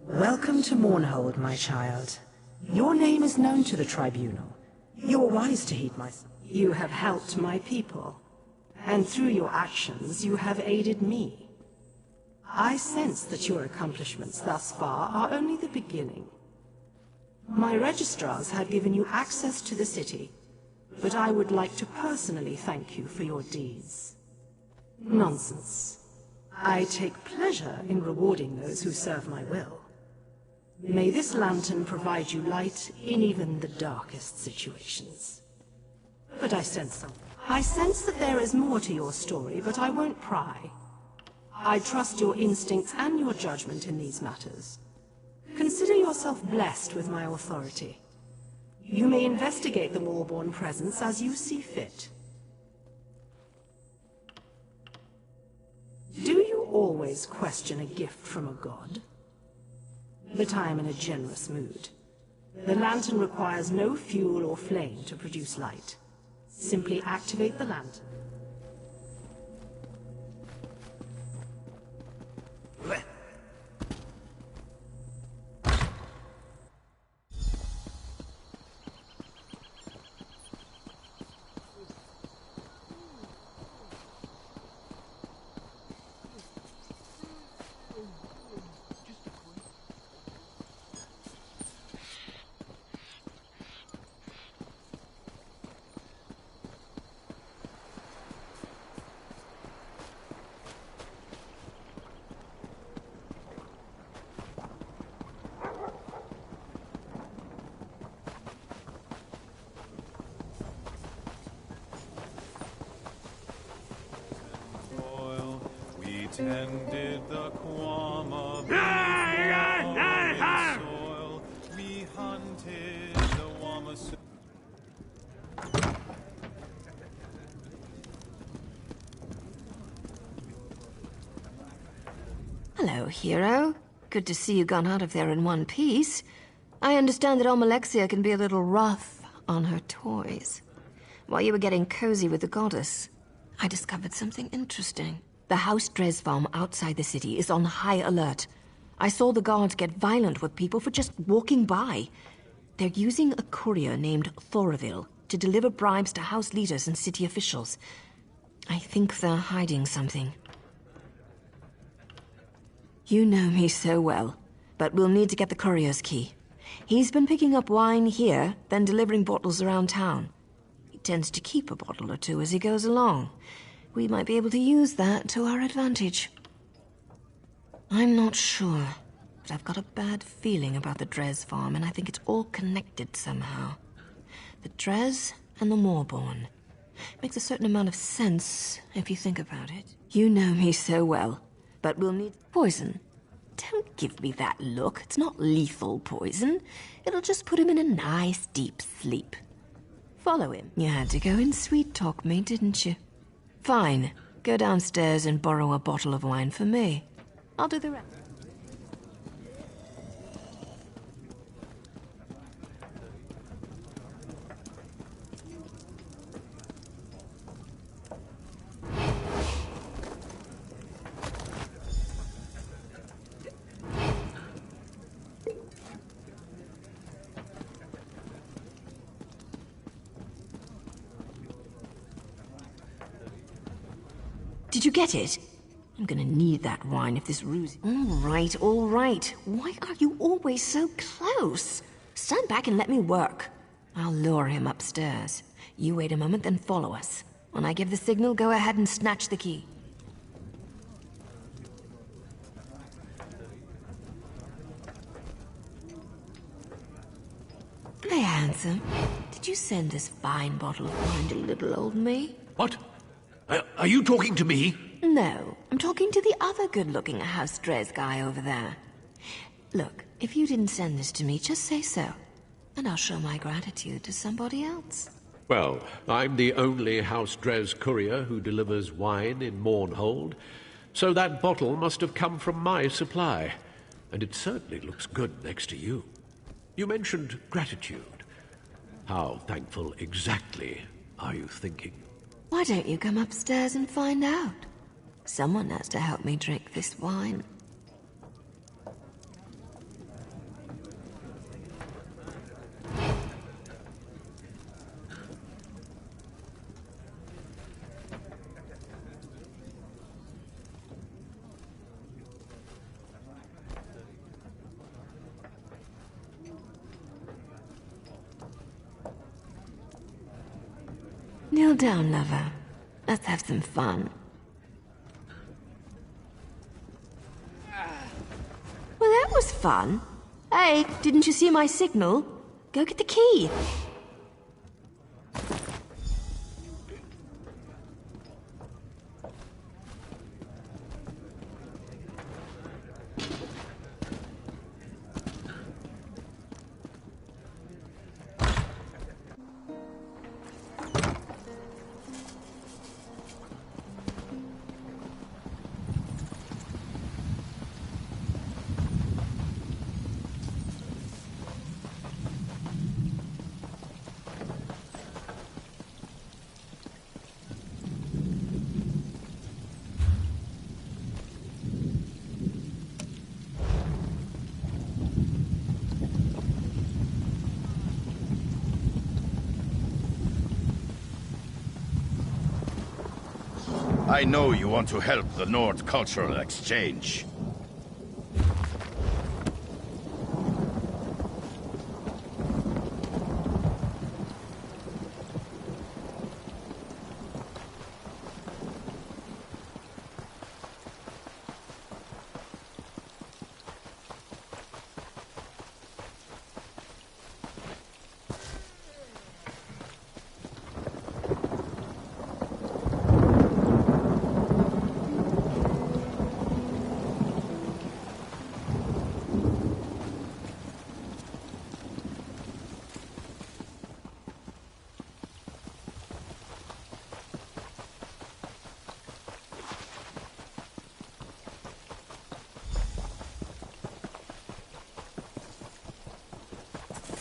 Welcome to Mournhold, my child. Your name is known to the Tribunal. You are wise to heed my... You have helped my people, and through your actions you have aided me. I sense that your accomplishments thus far are only the beginning. My registrars have given you access to the city, but I would like to personally thank you for your deeds. Nonsense. I take pleasure in rewarding those who serve my will. May this lantern provide you light in even the darkest situations. But I sense that there is more to your story, but I won't pry. I trust your instincts and your judgment in these matters. Consider yourself blessed with my authority. You may investigate the Malborn presence as you see fit. Do you always question a gift from a god? But I am in a generous mood. The lantern requires no fuel or flame to produce light. Simply activate the lantern. Tended the Quama soil. We hunted the Wamasu. Hello, hero. Good to see you gone out of there in one piece. I understand that Almalexia can be a little rough on her toys. While you were getting cozy with the goddess, I discovered something interesting. The House Dres farm outside the city is on high alert. I saw the guards get violent with people for just walking by. They're using a courier named Thoraville to deliver bribes to house leaders and city officials. I think they're hiding something. You know me so well, but we'll need to get the courier's key. He's been picking up wine here, then delivering bottles around town. He tends to keep a bottle or two as he goes along. We might be able to use that to our advantage. I'm not sure, but I've got a bad feeling about the Dres farm, and I think it's all connected somehow. The Dres and the Malborn. Makes a certain amount of sense if you think about it. You know me so well, but we'll need poison. Don't give me that look. It's not lethal poison. It'll just put him in a nice deep sleep. Follow him. You had to go and sweet-talk me, didn't you? Fine. Go downstairs and borrow a bottle of wine for me. I'll do the rest. Did you get it? I'm gonna need that wine if this ruse... All right. Why are you always so close? Stand back and let me work. I'll lure him upstairs. You wait a moment, then follow us. When I give the signal, go ahead and snatch the key. Say, handsome, did you send this fine bottle of wine to little old me? What? Are you talking to me? No, I'm talking to the other good-looking House Dres guy over there. Look, if you didn't send this to me, just say so, and I'll show my gratitude to somebody else. Well, I'm the only House Dres courier who delivers wine in Mournhold, so that bottle must have come from my supply, and it certainly looks good next to you. You mentioned gratitude. How thankful exactly are you thinking? Why don't you come upstairs and find out? Someone has to help me drink this wine. Kneel down, lover. Let's have some fun. Well, that was fun. Hey, didn't you see my signal? Go get the key. I know you want to help the Nord Cultural Exchange.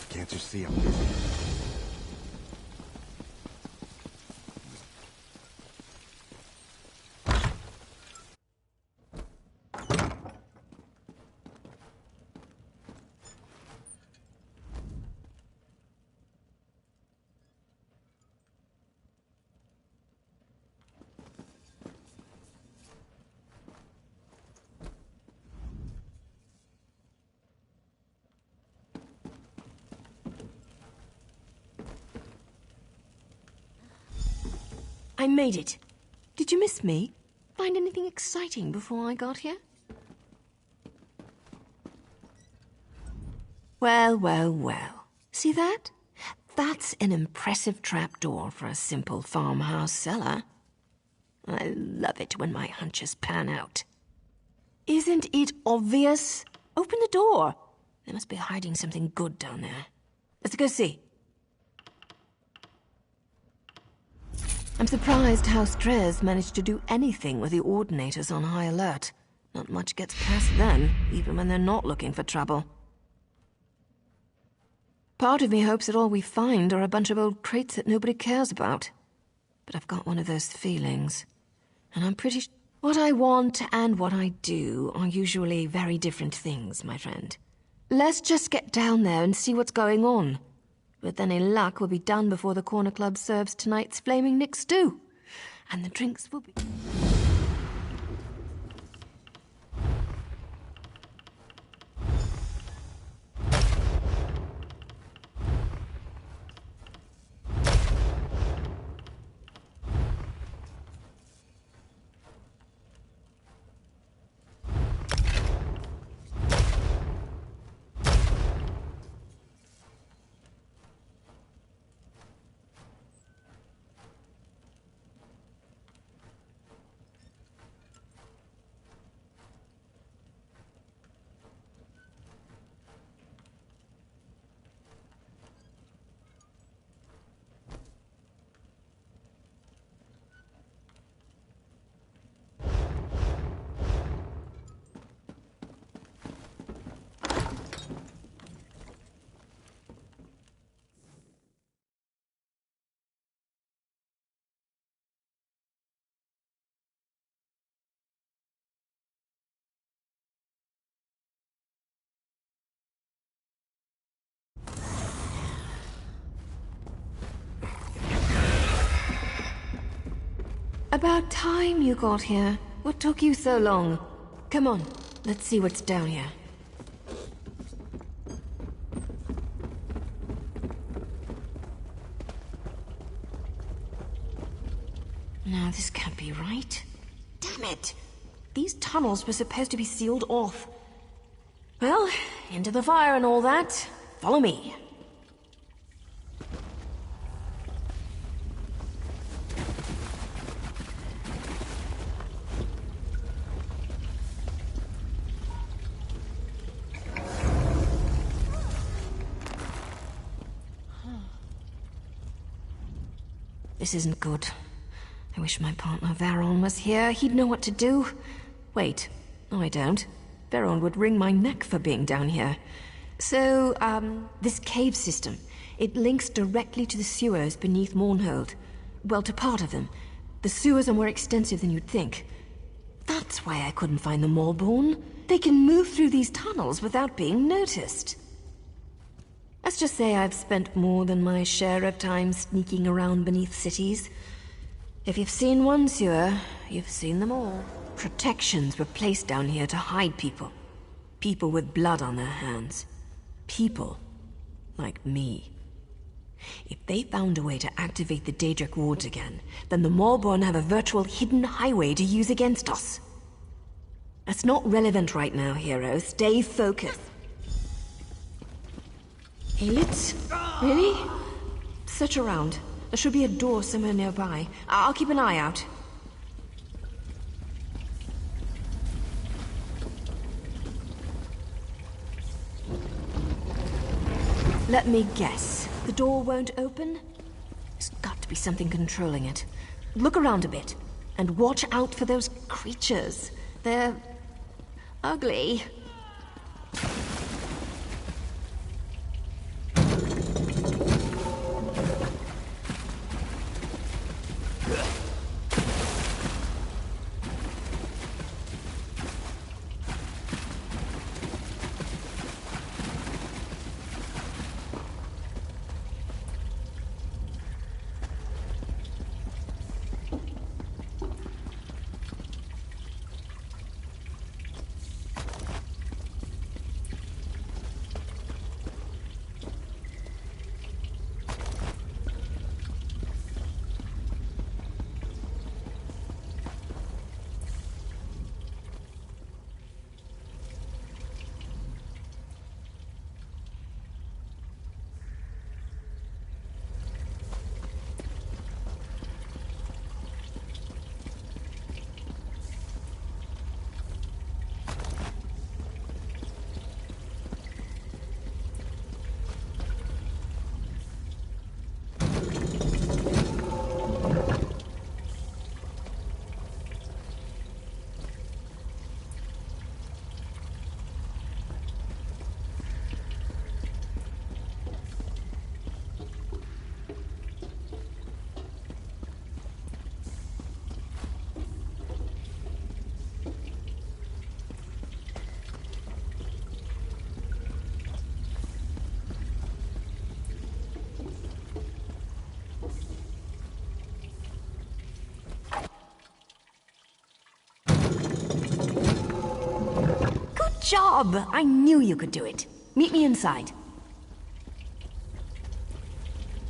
Can't you see I'm busy? I made it. Did you miss me? Find anything exciting before I got here? Well, well, well. See that? That's an impressive trapdoor for a simple farmhouse cellar. I love it when my hunches pan out. Isn't it obvious? Open the door. They must be hiding something good down there. Let's go see. I'm surprised House Dres managed to do anything with the Ordinators on high alert. Not much gets past them, even when they're not looking for trouble. Part of me hopes that all we find are a bunch of old crates that nobody cares about. But I've got one of those feelings. And I'm pretty sure what I want and what I do are usually very different things, my friend. Let's just get down there and see what's going on. With any luck, we'll be done before the Corner Club serves tonight's Flaming Nick stew. And the drinks will be... About time you got here. What took you so long? Come on, let's see what's down here. No, this can't be right. Damn it! These tunnels were supposed to be sealed off. Well, into the fire and all that. Follow me. This isn't good. I wish my partner Varon was here. He'd know what to do. Wait. No, I don't. Varon would wring my neck for being down here. So, this cave system, it links directly to the sewers beneath Mournhold. Well, to part of them. The sewers are more extensive than you'd think. That's why I couldn't find the Maulborn. They can move through these tunnels without being noticed. Let's just say I've spent more than my share of time sneaking around beneath cities. If you've seen one sewer, you've seen them all. Protections were placed down here to hide people. People with blood on their hands. People like me. If they found a way to activate the Daedric wards again, then the Maulborn have a virtual hidden highway to use against us. That's not relevant right now, hero. Stay focused. Aelits? Really? Search around. There should be a door somewhere nearby. I'll keep an eye out. Let me guess. The door won't open? There's got to be something controlling it. Look around a bit, and watch out for those creatures. They're ugly. Job! I knew you could do it. Meet me inside.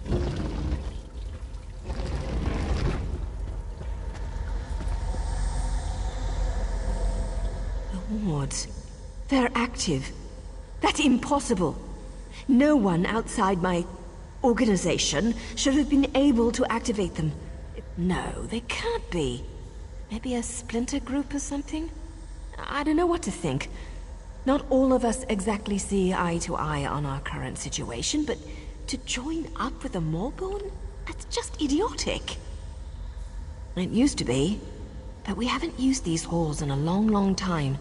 The wards. They're active. That's impossible. No one outside my organization should have been able to activate them. No, they can't be. Maybe a splinter group or something? I don't know what to think. Not all of us exactly see eye to eye on our current situation, but to join up with the Maulborn? That's just idiotic. It used to be, but we haven't used these halls in a long, long time.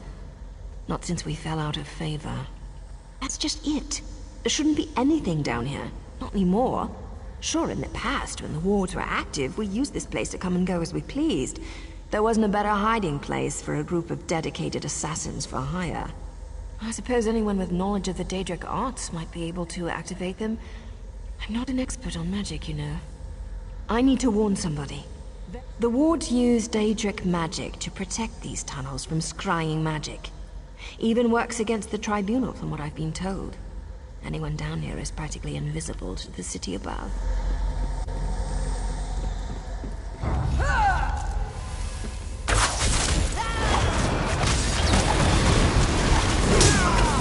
Not since we fell out of favor. That's just it. There shouldn't be anything down here. Not anymore. Sure, in the past, when the wards were active, we used this place to come and go as we pleased. There wasn't a better hiding place for a group of dedicated assassins for hire. I suppose anyone with knowledge of the Daedric arts might be able to activate them. I'm not an expert on magic, you know. I need to warn somebody. The wards use Daedric magic to protect these tunnels from scrying magic. Even works against the Tribunal, from what I've been told. Anyone down here is practically invisible to the city above.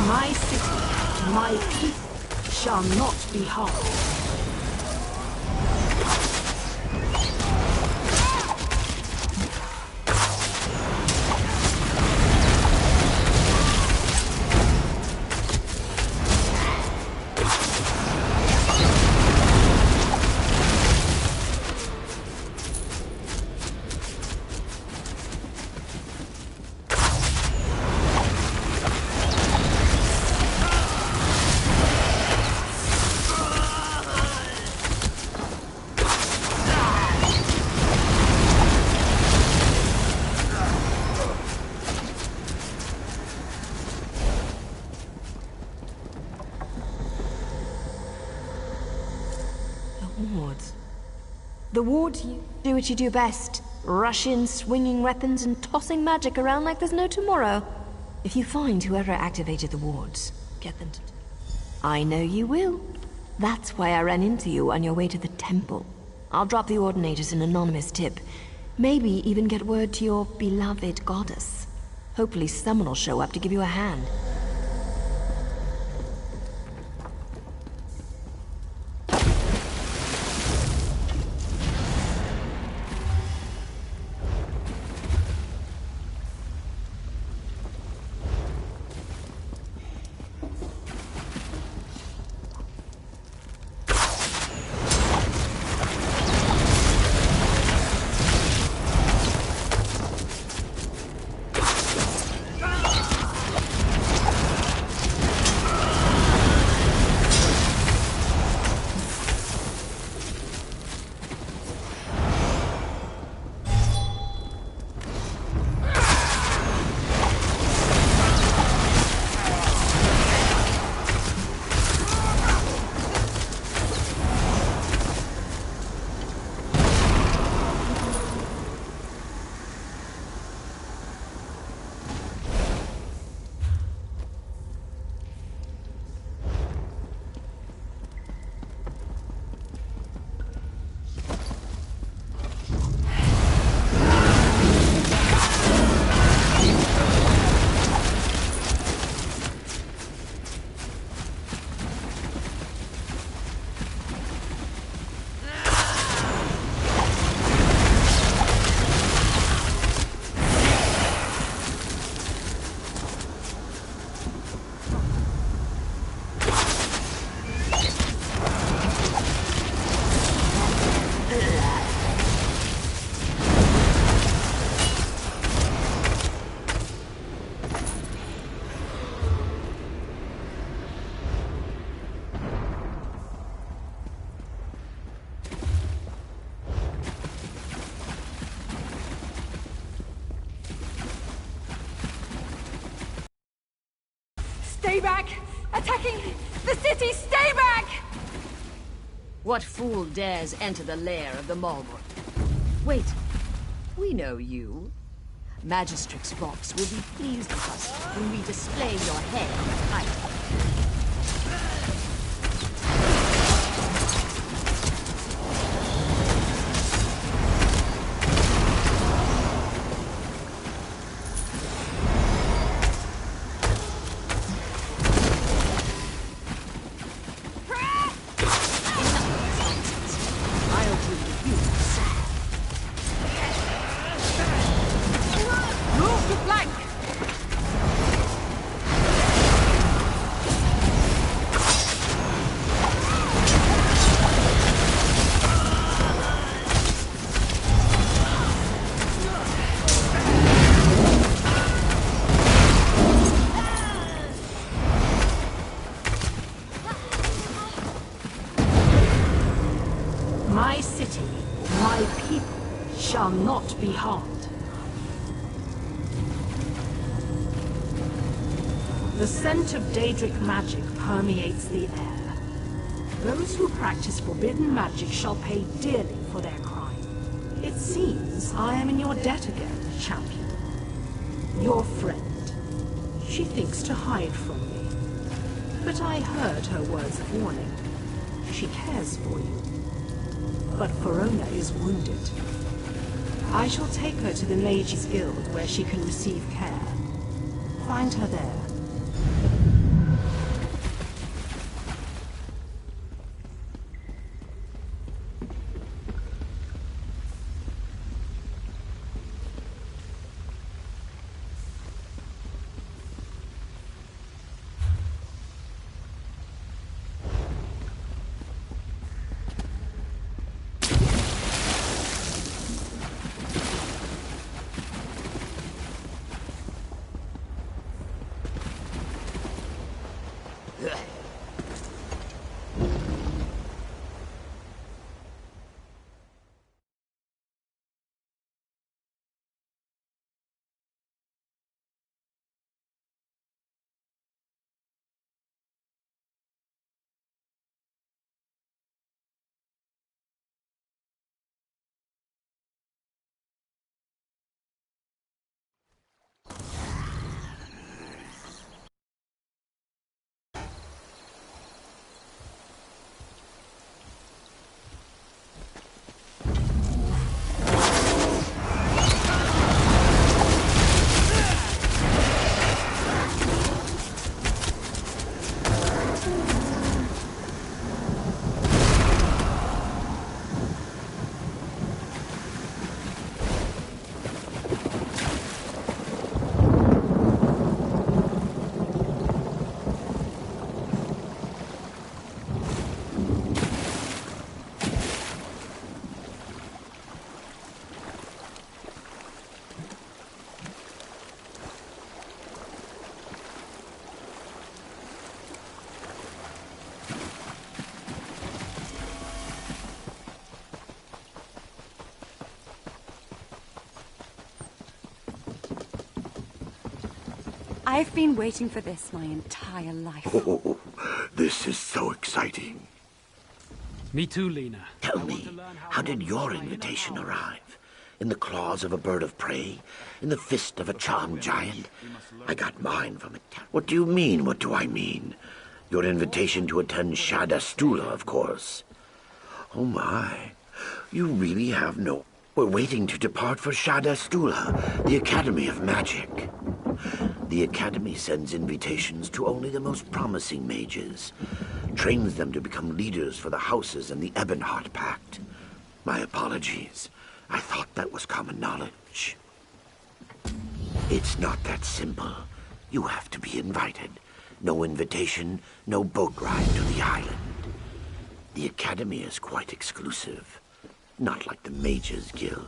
My city, my people, shall not be harmed. The wards do what you do best. Rush in, swinging weapons and tossing magic around like there's no tomorrow. If you find whoever activated the wards, get them to... I know you will. That's why I ran into you on your way to the temple. I'll drop the Ordinators an anonymous tip. Maybe even get word to your beloved goddess. Hopefully someone will show up to give you a hand. Stay back! Attacking the city! Stay back! What fool dares enter the lair of the Malborn? Wait, we know you. Magistrix Vox will be pleased with us when we display your head on the title. My city, my people, shall not be harmed. The scent of Daedric magic permeates the air. Those who practice forbidden magic shall pay dearly for their crime. It's It seems I am in your debt again, champion. Your friend. She thinks to hide from me. But I heard her words of warning. She cares for you. But Verona is wounded. I shall take her to the Mages Guild where she can receive care. Find her there. I've been waiting for this my entire life. Oh, this is so exciting. Me too, Lena. Tell me, how did your invitation arrive? In the claws of a bird of prey? In the fist of a charmed giant? I got mine from a... What do you mean, what do I mean? Your invitation to attend Shadastula, of course. Oh my, you really have no... We're waiting to depart for Shadastula, the Academy of Magic. The Academy sends invitations to only the most promising mages, trains them to become leaders for the houses and the Ebonheart Pact. My apologies. I thought that was common knowledge. It's not that simple. You have to be invited. No invitation, no boat ride to the island. The Academy is quite exclusive. Not like the Mages Guild.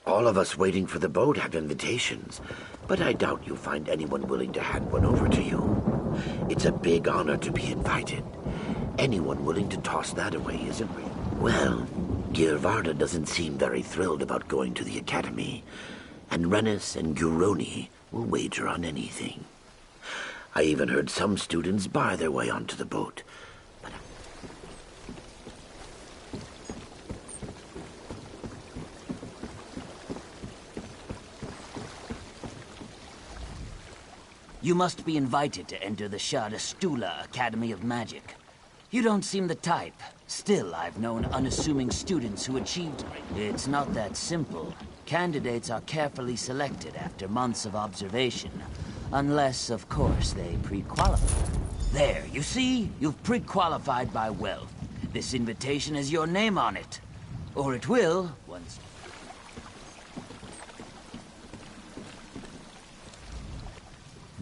All of us waiting for the boat have invitations, but I doubt you'll find anyone willing to hand one over to you. It's a big honor to be invited. Anyone willing to toss that away isn't real. Well, Girvarda doesn't seem very thrilled about going to the Academy, and Rennis and Guroni will wager on anything. I even heard some students buy their way onto the boat. You must be invited to enter the Shadastula Academy of Magic. You don't seem the type. Still, I've known unassuming students who achieved... It's not that simple. Candidates are carefully selected after months of observation. Unless, of course, they pre-qualify. There, you see? You've pre-qualified by wealth. This invitation has your name on it. Or it will, once...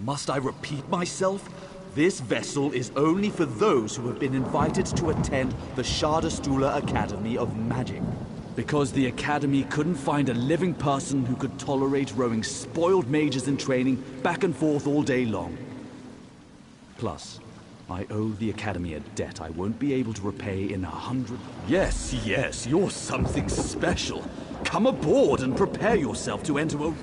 Must I repeat myself? This vessel is only for those who have been invited to attend the Shadastula Academy of Magic. Because the Academy couldn't find a living person who could tolerate rowing spoiled mages in training back and forth all day long. Plus, I owe the Academy a debt I won't be able to repay in 100... Yes, yes, you're something special. Come aboard and prepare yourself to enter a...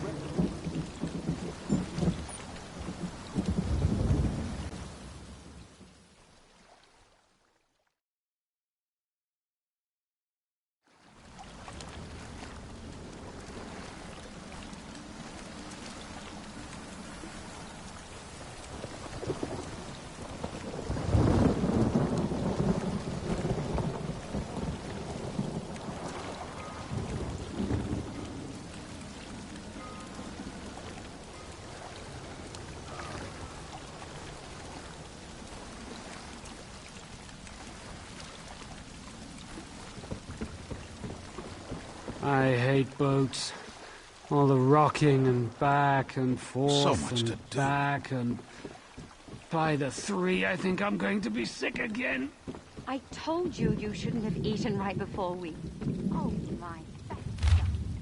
I hate boats. All the rocking and back and forth So much and to do. back and... By the 3, I think I'm going to be sick again. I told you you shouldn't have eaten right before we... Oh, my.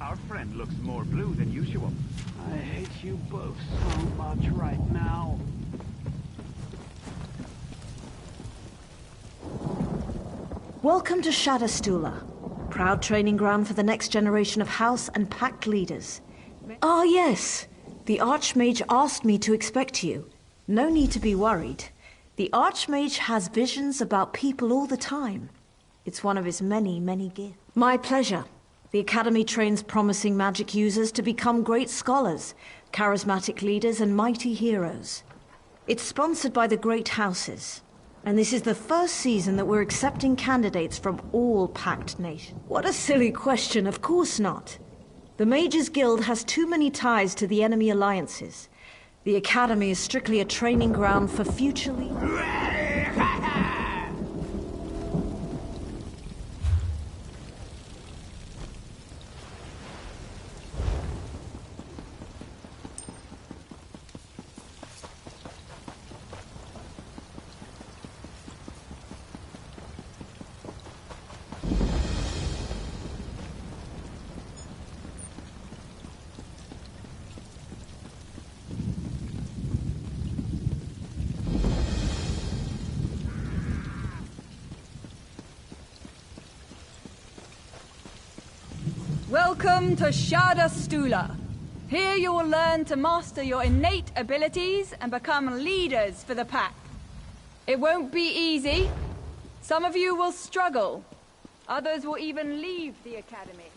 Our friend looks more blue than usual. I hate you both so much right now. Welcome to Shadastula, proud training ground for the next generation of House and Pact leaders. Ah, yes. The Archmage asked me to expect you. No need to be worried. The Archmage has visions about people all the time. It's one of his many, many gifts. My pleasure. The Academy trains promising magic users to become great scholars, charismatic leaders, and mighty heroes. It's sponsored by the great houses. And this is the first season that we're accepting candidates from all Pact nations. What a silly question, of course not. The Mages Guild has too many ties to the enemy alliances. The Academy is strictly a training ground for future leaders. Welcome to Shadastula. Here you will learn to master your innate abilities and become leaders for the Pact. It won't be easy. Some of you will struggle. Others will even leave the Academy.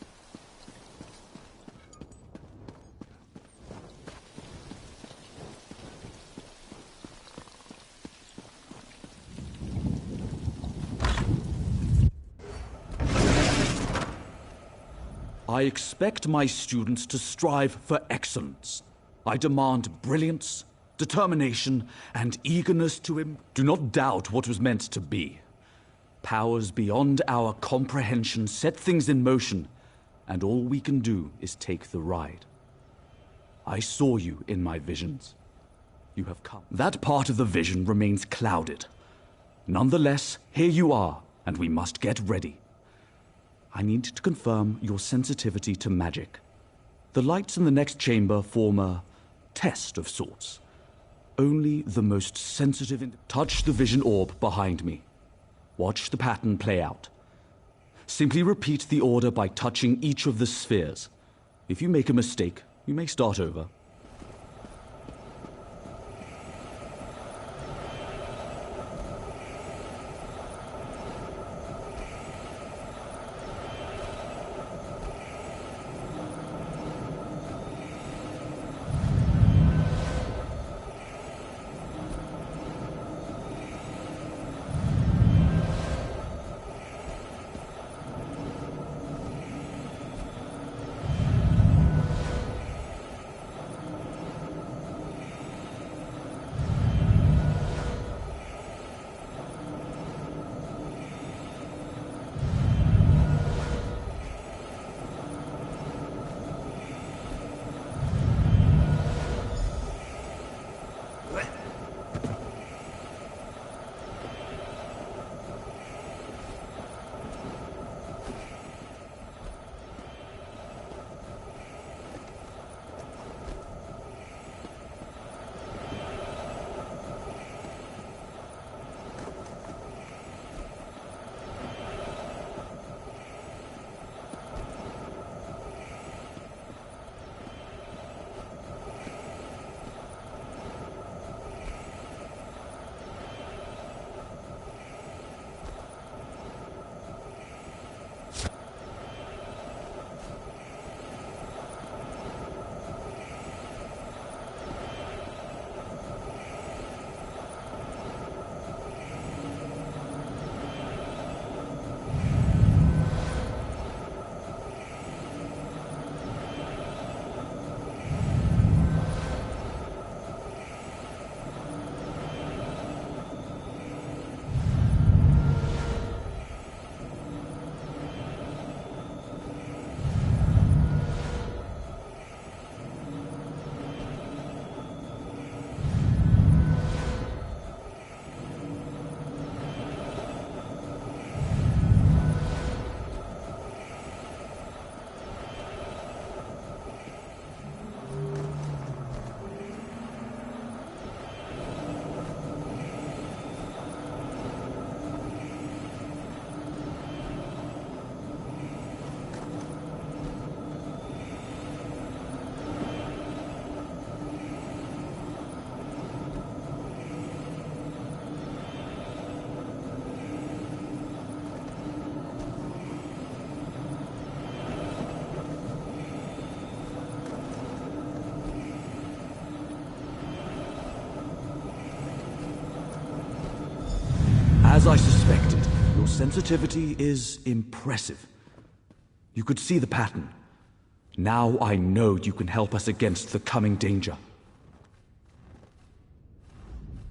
I expect my students to strive for excellence. I demand brilliance, determination, and eagerness to Do not doubt what was meant to be. Powers beyond our comprehension set things in motion, and all we can do is take the ride. I saw you in my visions. You have come. That part of the vision remains clouded. Nonetheless, here you are, and we must get ready. I need to confirm your sensitivity to magic. The lights in the next chamber form a test of sorts. Only the most sensitive... Touch the vision orb behind me. Watch the pattern play out. Simply repeat the order by touching each of the spheres. If you make a mistake, you may start over. As I suspected, your sensitivity is impressive. You could see the pattern. Now I know you can help us against the coming danger.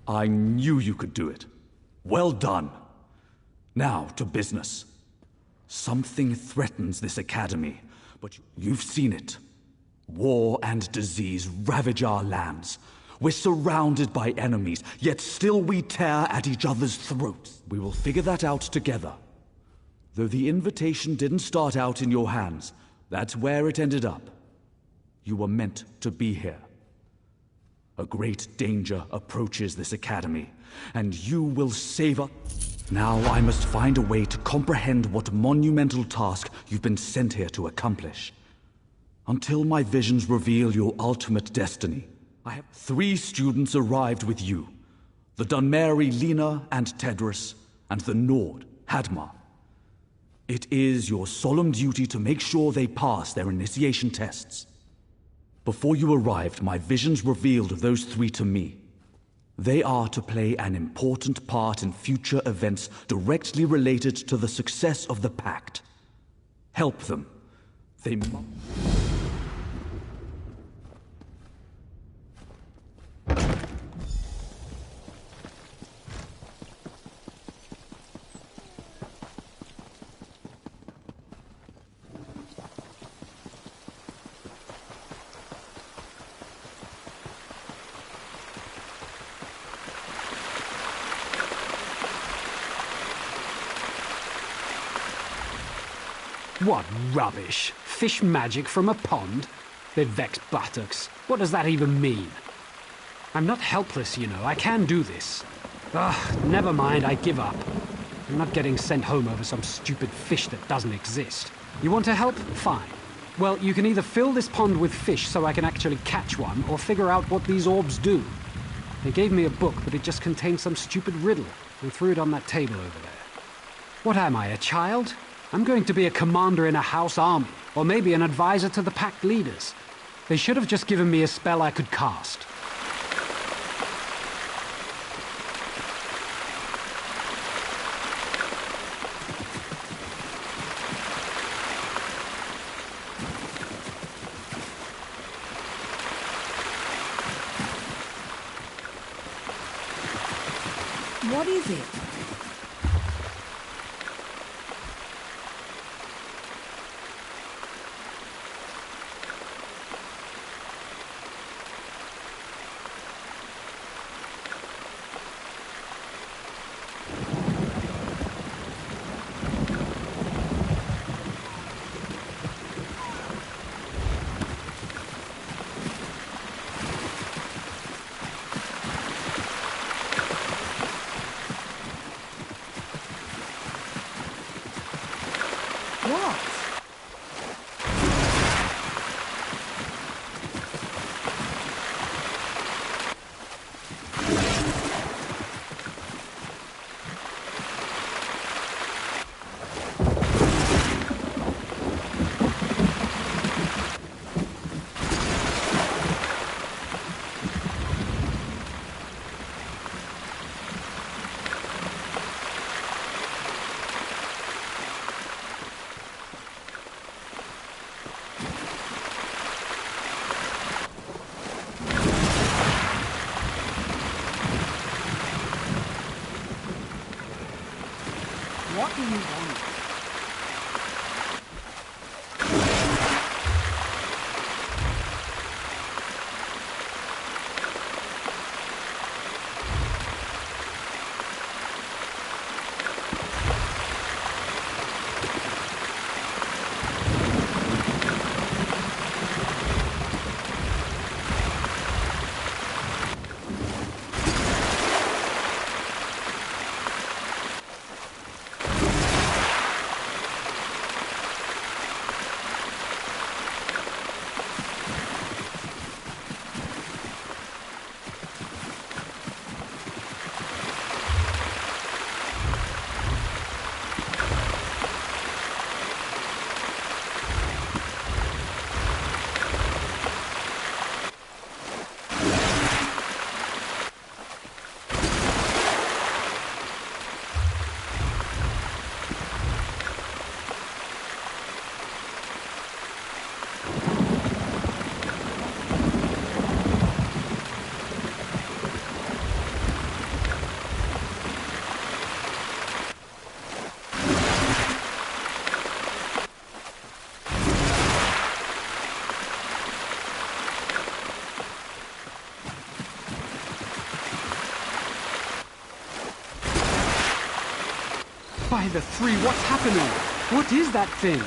I knew you could do it. Well done. Now to business. Something threatens this academy, but you've seen it. War and disease ravage our lands. We're surrounded by enemies, yet still we tear at each other's throats. We will figure that out together. Though the invitation didn't start out in your hands, that's where it ended up. You were meant to be here. A great danger approaches this academy, and you will save us. Now I must find a way to comprehend what monumental task you've been sent here to accomplish. Until my visions reveal your ultimate destiny, I have 3 students arrived with you. The Dunmeri Lena and Tedros, and the Nord, Hadmar. It is your solemn duty to make sure they pass their initiation tests. Before you arrived, my visions revealed those 3 to me. They are to play an important part in future events directly related to the success of the Pact. Help them. They must... What rubbish! Fish magic from a pond? They're vexed buttocks. What does that even mean? I'm not helpless, you know. I can do this. Ugh, never mind, I give up. I'm not getting sent home over some stupid fish that doesn't exist. You want to help? Fine. Well, you can either fill this pond with fish so I can actually catch one, or figure out what these orbs do. They gave me a book, but it just contained some stupid riddle. I threw it on that table over there. What am I, a child? I'm going to be a commander in a house army, or maybe an advisor to the Pact leaders. They should have just given me a spell I could cast. What is it? What do you want? By the three, what's happening? What is that thing?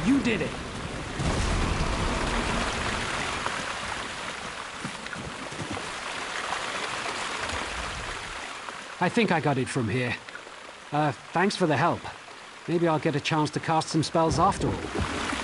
You did it! I think I got it from here. Thanks for the help. Maybe I'll get a chance to cast some spells after all.